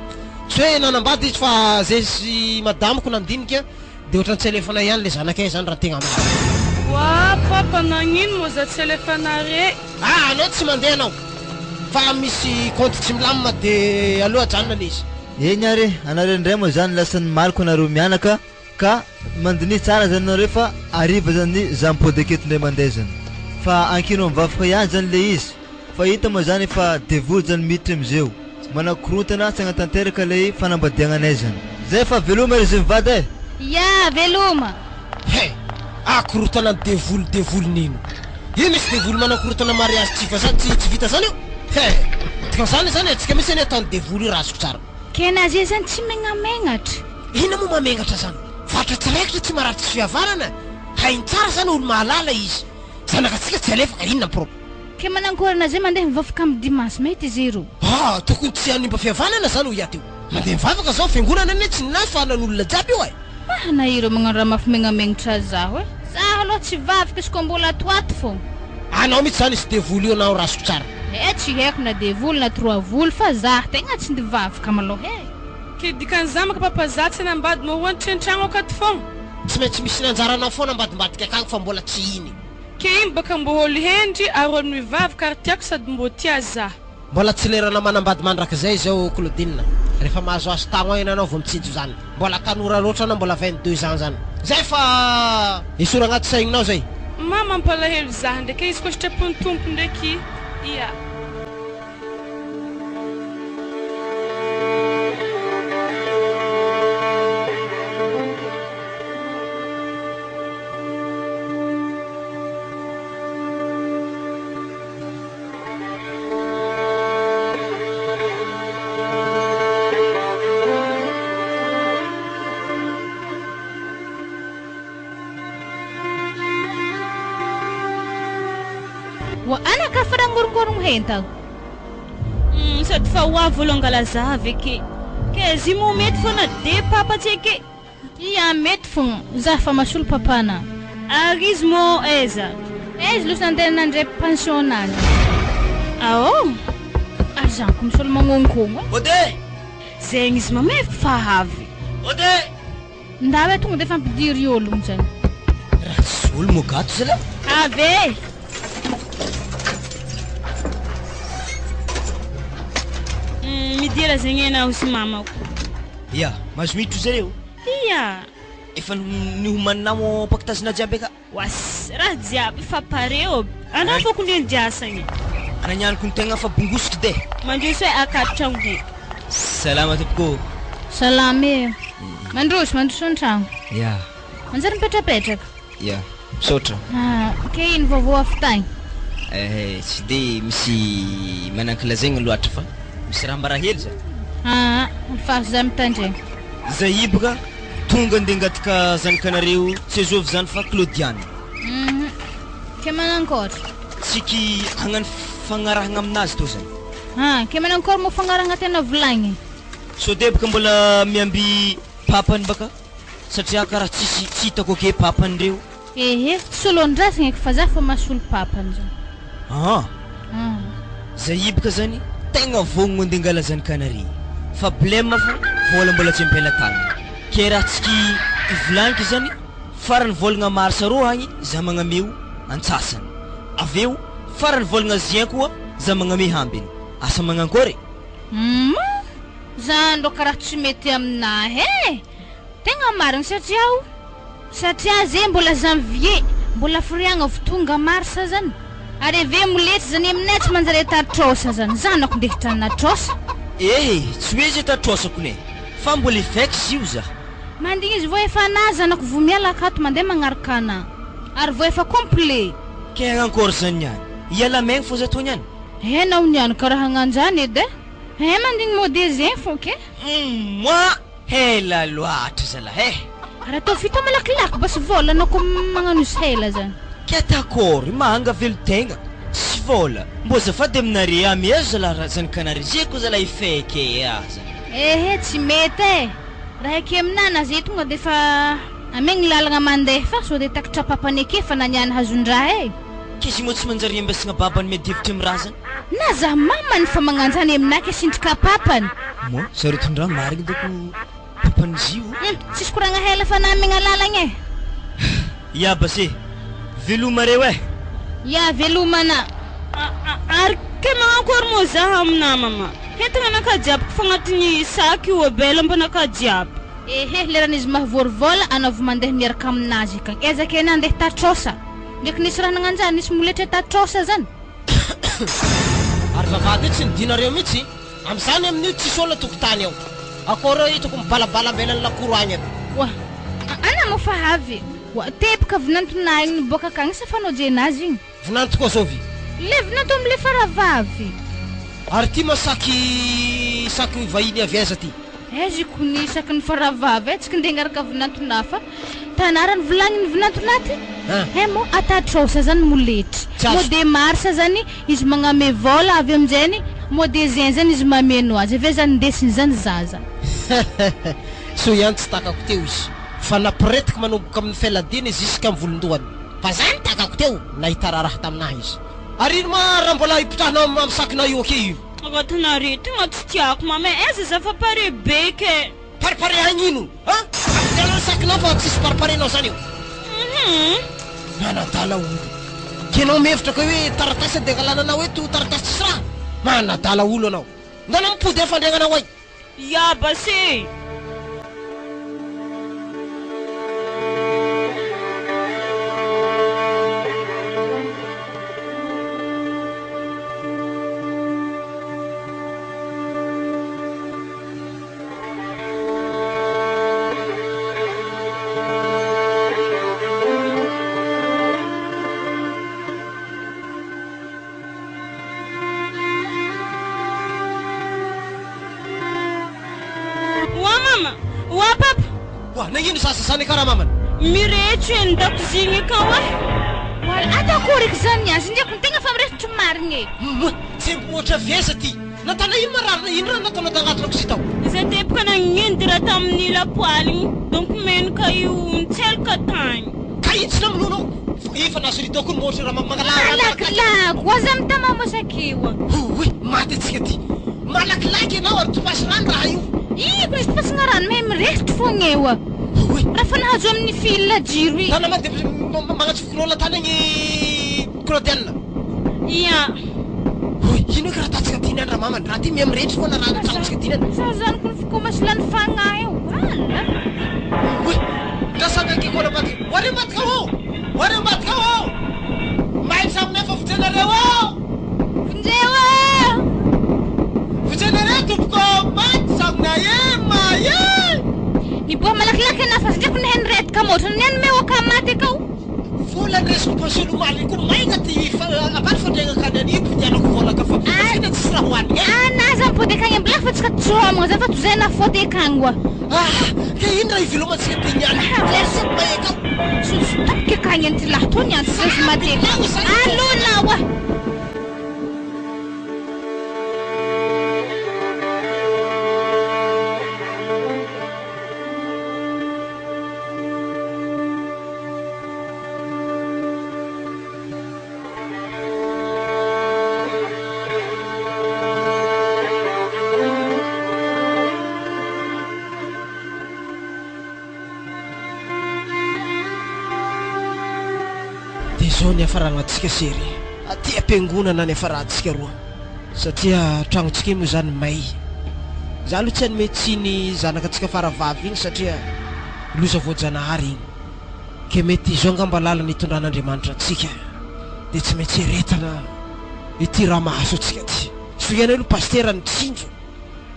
tsy hoe nanambady izy fa zay sy madamako nandinika de ohatrany tsy alefanay ihany le zanakay zany raha tegna wa nagnino moa za tsy alefanare. Anao tsy mandeha anao fa misy compte tsy milamina de aloha janona le izy. Nyare anareo ndray moa zany lasan'ny maliko anareo mianaka ka mandini tsara zany nareo fa ariva zany zampodekety ndray mandeha zany fa ankino mivavaka ihany zany le izy fa hita moa zany fa devoly zany miditra amizeo manakorontana tsy agnatanteraka le fanambadiagna anay zany zay fa veloma izy mivady e. Ya veloma he akorotana devoly nino io misy devoly manakorotana mariage tsifa zany tsy vita zany io he tika zany atsika misy any ataony devoly io rasiko tsara kena zay zany tsy megnamenatra ina moa mamenatra zany vatra tsiraikitra tsy maratsy fihavanana hainy tsara zany olo mahalala izy zanakatsika tsy alefaka inona pro ke manankorana zay mandeha mivavaka amin'ny dimanche mety izy ro tokony tsy hanimba fihavanana zany ho iaty io mandeha mivavaka zao fiangonana ane tsy nafanan'olona jiaby io mahana iro magnano raha mafimegnamegnatra zaho zaho aloha tsy vavaka izy ko mbola atoato fo anao mitsy zany isy devoly io anao rasiko tsara tsy haiko na devoly na trois voly fa zaho tegna tsy ndivavaka maloha ke dikan'zamaka papazatsy anambady mahoanitra an-tragno akato fogna tsy maintsy misy nanjaranao foana ambadimbadika akagny fa mbola tsy iny ke iny baka mbo olo hendry ary olo mivavaka ary tiako sady mbo tia zaho mbola tsy lerana manambady mandrakizay zao Claudine rehefa mahazo azo tagno ina anao vao mitsinjo zany mbola tanora loatra anao mbola 22 ans zany zay fa isora agnaty saigninao zay mama mampalahelo zaho ndraiky izy koa sitrapony tompo ndraiky ia wa ana ka farangorongorong henta sady fa ho avy olo angalaza avy ake ke zy mo mety foana de papa tsy ake ia mety fogna zaho fa masolo papana ary izy mo aiza izy losa nandeha nandray pension nazy ao ary zanako misolo magnonkono ode zegny izy mamay fa avy ode ndawe tonga de fampidiry ologno zany raha tsy olo mogato zala avy midira zegny anao sy mamako ia mahazo miditro zareo ia efa nihomaninamo pakitazina jiaby aka was raha jiaby fa pareo anao foko ndeny diasagny ananianiko ny tegna fa bongosiko de mandroso hoe akatragno be salama tompoko salame mandroso an-tragno ia manjary mipetrapetraka ia misaotra ke ino vaovao afitagny tsy de misy manankilazegny loatra fa misy raha mbara hely za alfaso za mitandregny zay ibaka tonga andeha angataka zanakanareo tsy azovy zany fa Claudiane ke manankoatra tsiky hagnano fagnarahagna aminazy to zany ke manankory mo fagnarahagna tena volagny so de baka mbola miamby papany baka satria karaha tsy hitako ake papany reo ehe solondrasagna eky fa za fa masolo papany zany zay ibaka zany tegna vognogno andeha angala zanakanare fa blème fa vola mbola tsy ampela-tagna ke raha tsiky ivolagniko zany farany volagna marsa ro agny za magnameo antsasany aveo farany volagna zien koa za magname hambiny asa magnankory za ndo karaha tsy mety aminahy tegna marigny satria zay mbola janvier mbola firiagna votonga marsa zany ary ave moletsy zany aminay tsy manjary atatrosa zany zanako ndeha hitranona trosa tsy hoe izy atatrosako ne fa mbola vex io za mandigny izy vo efa na zanako vo miala akato mandeha magnaraka ana ary vo efa complet ke agnankory zany niany iala maigny fo za to niany nao niany karaha agnanjany edy mandigny mode zay fo ke moi hela loatra zala raha atao vita malakilaky basy vola anako magnano izy hela zany ke takory mahanga velo tegna tsy vola mbo zafady aminare amiazo zala zanakanare zay koa zala ifeke zany tsy mety raha ake aminana zay tonga de fa amegny lalagna mandeha fa so de takatra papany ake fa naniany hazon-draha ke izy mo tsy manjary ambesagna babany miadivitra amin'ny raha zany na za mamany fa magnanjany aminake sindrika papany mo sarotondraha marigny doko papany zio tsisy koragna hela fa namegna lalagna ia basé veloma reo Ya velomana. Ary ke magnakory moa zaho amina mama. Entana nakajiaby fagnatiny saky io abela mba nakajiaby. Ehe leran'izy mahavoryvola anao mandeha miaraka aminazy ka. Ezaka ena andeha tatrosa. Ndraiky nisy raha nagnanjany nisy moletra tatrosa zany. Ary vavady tsy nidinareo mihitsy am'izany amin'io tsisy olona tokotany ao. Akory hitako mibalabala ambelany lakoro agny aby. Wah, ana mo fa havy. Wa tepaka vinantona igny boka kagny sa fanao jenazy igny. Vinanto koa zao vi. Le vinanto am'le faravavy. Ary ty masaky saky vahiny avy aiza ty. Ezi kuni saky ny faravavy tsy kindeha ngaraka vinantona fa tanarany volagniny vinantona ty. Mo atatrosa zany moletry. Mo de marsa zany izy magname vola avy am'jeny mo de zany izy mameno azy avy zany ndesiny zany zaza. So ihany tsy takako teo izy fa napiretika manomboka amin'ny fialadiny izy isika amin'ny volondohany fa zany takako teo nahita raha taminahy izy. Ary ino ma raha mbola ipitrahanao amin'ny sakina io ake io? Agnatinareo tegna tsy tiako mama aiza za fa pare beke. Paripare hagnino? Ampianao sakina fa tsisy pariparenao zany io. Manadala olo. Kenao mihevitra ka hoe taratasy de galananao eto taratasy tsisy raha. Manadala olo anao. Ndana mipody afandriagnanao ay. Ya base. Nagnino sasasany karaha mamany? Miretro eny dakozigny akao atakory zany azy ndeko tegna fa miresitry marigny. Tsy mboatra viesa ty. Natana ino mararina ino raha nataonao tagnatinao kosi tao? Za tepaka nagnendy raha tamin'ny lapoaligny donc menaka io nitselaka tany. Ka itsy na aminonao? Efa nasoritao koa moatra raha malakilaky aza mitama mosakeo. Oy, maty atsika ty. Malakilaky ianao ary topasy rano raha io. Iko izy topasina rano mahay miresitry foagna eo. Raha fa nahazo amin'ny fil jiro i. Tana de magnatsofokinao latany agny Claudienne. Ya. Ino ka raha tatsika ty andra mamany raha ty miamiretry foana rano tatsika ty nany. Sa zany ko fikomasilany fagna eo. Oy, ndasanga ke kola maty. Wari maty ka ho. Wari maty ka ho. Mai samne fa futenareo ho. Funjewa. Futenareo tupko maty samna ye maye. Ni bo malakilaky na fa ndeko ny henret ka motra neny me waka maty ka. Vola resiko pasolo mali ko maigna ty abat fandrenga kanani pudianako vola ka fa. Sina tsisy raha hoany. Naza mpody kagny ambla fa tsika tsomagna za fa tozena fody kangwa. Ke ino raha ivelomantsika ty niany? Verse maika. Susutapke kagny anty lahtony anty sesy mateka. Alona wa. Zao ny afaranantsika sery aty ampiangonana ny afarantsika roa satria tragnotsika io moa zany may za aloha tsy hanome tsiny zanaka atsika faravavy igny satria loza voajanahary igny ke mety izao angamba lalana hitondran'Andriamanitra atsika de tsy maintsy heretana ity raha mahaso atsika ty soianao aloha pastera ny tsinjo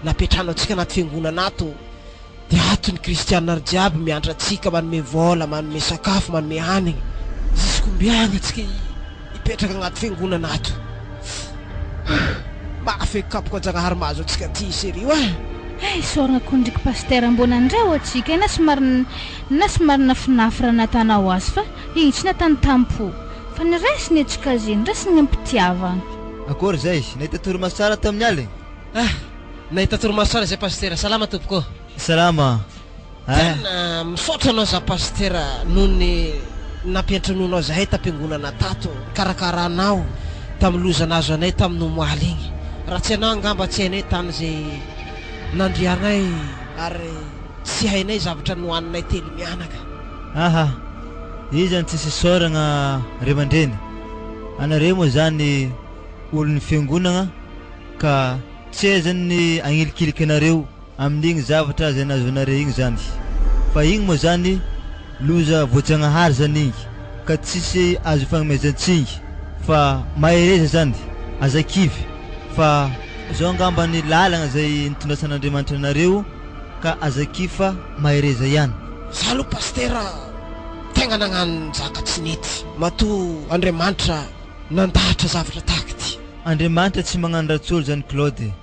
napetranao atsika anaty fiangonana ato de ato ny kristianina ary jiaby mianatra atsika manome vola manome sakafo manome hanigny zisy kombiagna atsika ipetraka agnaty fiangonana ato mafy kapoka Janahary mahazo atsika ty serio soragna koa ndriky pastera mbona andrao atsika na somary nafinafy natanao azy fa igny tsy natany tampo fa niresiny atsika zeny resiny ampitiavagna. Akory zay nahita toromaso tsara tamin'ny aligny? Nahita toromaso tsara zay pastera. Salama tompoko. Salama. Tena misaotra anao za pastera noho ny nampiantranonao zahay tampiangonana tato karakaranao tamilozana azo anay tamin'ny omaly igny raha tsy anao angamba tsy hainay tany zay nandrianay ary tsy hainay zavatra nohaninay telo mianaka. Izy zany tsisy soragna ray aman-dreny anareo moa zany olon'ny fiangonagna ka tsy aizany agnilikiliky anareo amin'igny zavatra zay nazonareo igny zany fa igny moa zany loza voajanahary zany igny ka tsisy azo fanomezan-tsingy fa mahereza zany azakivy fa zao angamba ny lalagna zay nitondrasan'Andriamanitra anareo ka azakivy fa mahereza ihany. Za aloha pastera tegna nagnano zaka tsy nety matoa Andriamanitra nandahatra zavatra tahaka ty. Andriamanitra tsy magnano ratsolo zany Claude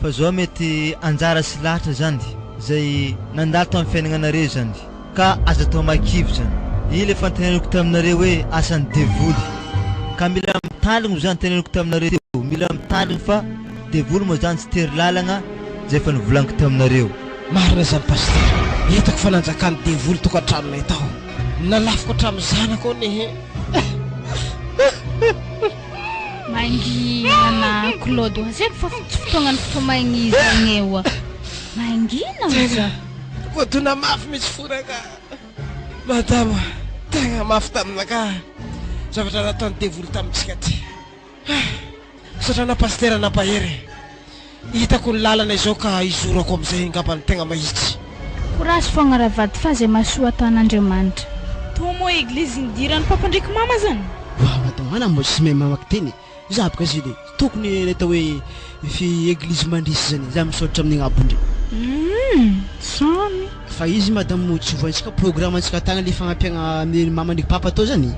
fa zao mety anjara sy lahatra zany zay nandalo tamin'ny fiainagnanareo zany ka aza atao makivy zany. Io le fanteneniko taminareo hoe asan'ny devoly ka mila mitaligny zany teneniko taminareo teo, mila mitaligny fa devoly moa zany tsy tery lalagna zay fa nivolaniko taminareo. Marina zany pastera, hitako fa nanjakan'ny devoly tokantranonay tao nalafiko hatramin'ny zanako nehe. Maingina Claude azeko fa tsy fotoagnany fotoamaigny izany eo. Maingina oza voadona mafy misy foraka madama tegna mafy taminaka zavatra nataon'ny devoly tamintsika ty. Satrana pastera nampahery hitako ny lalana izao ka izorako am'izay ngambany tegna mahitsy. Courage fogna ravady fa zay masoa ataon'Andriamanitra. To moa eglizy nidiran'ny papa ndraiky mama zany. Wa madam ana mo tsy mahay mamaky teny za baka zile tokony le atao hoe fi eglizy mandrisy zany za misaotra amin'ny agnabondry. Samy fa izy madam tsy voantsika programme antsika tagna le fagnapiagna amin'ny mama ndraiky papa atao zany.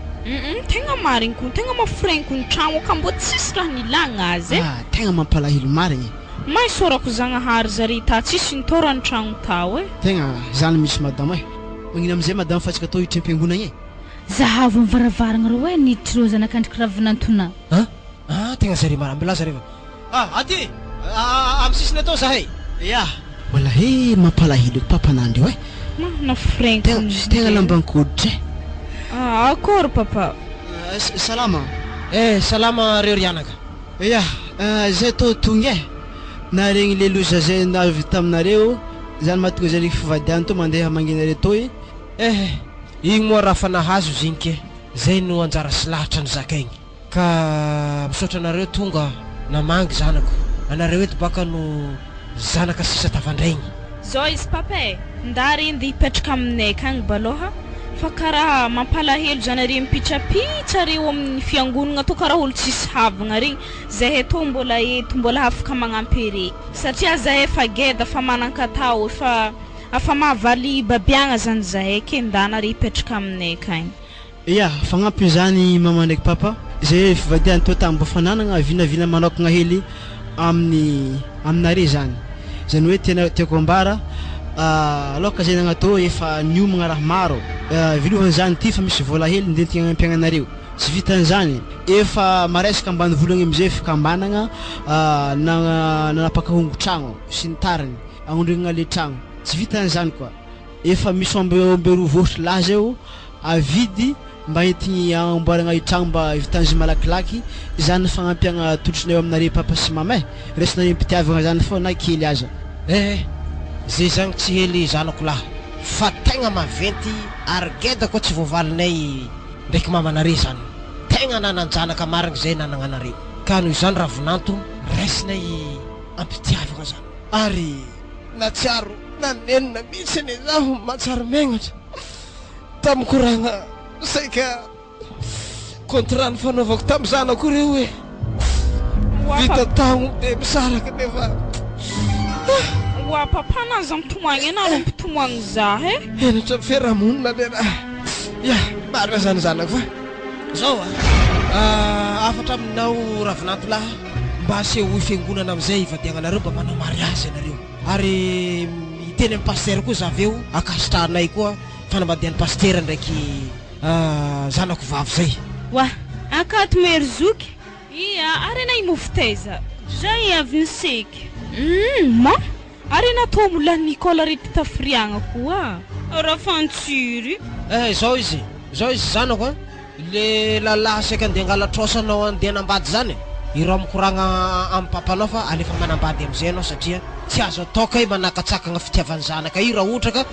Tegna marigny ko tegna mafreny ko ny tragno ka mbo tsisy raha nilagna azy. Tegna mampalahelo marigny. May sorako zagnahary zary ta tsisy nitorany tragno tao tegna zany misy madam magnino am'izay madam fa tsika atao hitrem-piangonagna zahavo mivaravaragna reo niditry reo zanakandriky ravinantona. Tegna zare marambila zareo. Aty am sisiny atao zahay. Ya wala he mampalahelo papanandro na freng tegna lambankoditra. Akor papa. Salama. Salama reo rianaka. Ya zay to tonga na regny le loza zay navy taminareo zany mahatonga zay fivadiany to mandeha manginareo to igny moa raha fa nahazo zinike zay no anjara sy lahatra ny zakaigny ka misaotra anareo tonga namangy zanako anareo eto baka no zanaka sisa tavandraigny. Zao izy papa ndary indi hipetraka aminay akagny baloha fa karaha mampalahelo zanare mipitrapitra reo amin'ny fiangonagna to karaha olo tsisy havagna regny zahay to mbola eto mbola afaka magnampere satria zahay fa geda fa manan-katao fa afa mahavaly babiagna zany zahay ke ndanare hipetraka aminay akagny. Ya fagnampy zany mama ndraiky papa zay fivadiany to tambo fananagna vinavina manokagna hely amin'ny aminare zany zany hoe tena tiako ambara aloka zay nagnato efa niomagna raha maro vilohan zany ty fa misy vola hely ndentigna ampiagnanareo tsy vitan'izany efa maresaka ambany volagna amizay fikambanagna nanapaka hongo-tragno sy ny tariny agnondregna le tragno tsy vitan'izany koa efa misy omberoa vohotry lahy zao avidy mba entigny amboaragna itragno mba vitan'izy malakilaky zany fagnampiagna totronay aminare papa sy mama resinare mpitiavagna zany fô na kely aza. Zay zany tsy hely zanako lahy fa tegna maventy ary geda koa tsy voavalinay ndraiky mamanare zany tegna nananjanaka marigny zay nanagnanareo ka noho izany ravinanto resinay ampitiavagna zany ary natsiaro nanenina mihitsy ny zaho matsaro megnatra tamikoragna saika contrat ny fanaovako tamy zanako reo hoe vita tagno de misaraka nefa wa papa naza mitomagny ena mpitomagny za enatra fiarahamonina le raha ya marina zany zanako fa zao afatra aminao ravinanto lahy mba aseho fiangonana amizay ivadiagnanareo mba manao mariazy anareo ary miteny amin'ny pastera koa zaveo akasitranay koa fanambadian'ny pastera ndraiky zanako vavy zay. Wa akato merzuky arena imofiteza zay avy niseky ma arena to mula Nicola rety tafiriagna koa raha fantsiry zao izy zanako le lalahy saika andeha angala trosanao andeha nambady zany ireo mikoragna amin'ny papanao fa alefa manambady amizay anao satria tsy azo atao kay manakatsakagna fitiavany zanaka io raha ohatra ka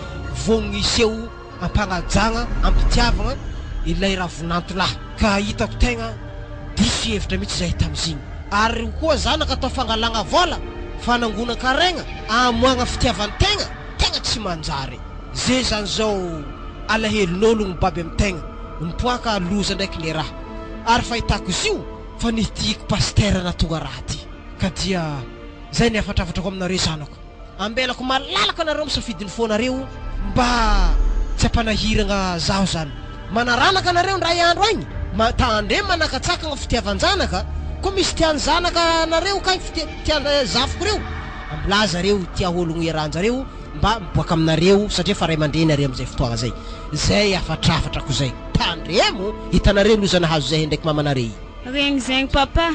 vogniseho ampagnajagna ampitiavagna ilay ravinanto lahy ka hitako tegna diso hevitra mihitsy zay tam'iziny ary koa zanaka atao fangalagna vola fanangonan-karegna amoagna fitiavan-tegna tegna tsy manjary zay zany zao alahelon'olo gny baby am'tegna mipoaka loza ndraiky le raha ary fahitako izy io fa nitiako pastera natonga raha ty ka dia zay ny afatrafatrako aminareo zanako ambelako malalaka anareo misafidiny foanareo mba tsy ampanahiragna zaho zany manaranaka anareo ndray andro agny tandre manakatsakagna fitiavan-janaka ko misy tiany zanaka anareo ka tiana zafiko reo ambilaza reo tia ologno iarahanjareo mba miboaka aminareo satria fa ray mandreny are am'izay fotoagna zay zay afatrafatrako zay tandremo hitanareo loza nahazo zay ndraiky mamanareo regny zegny papa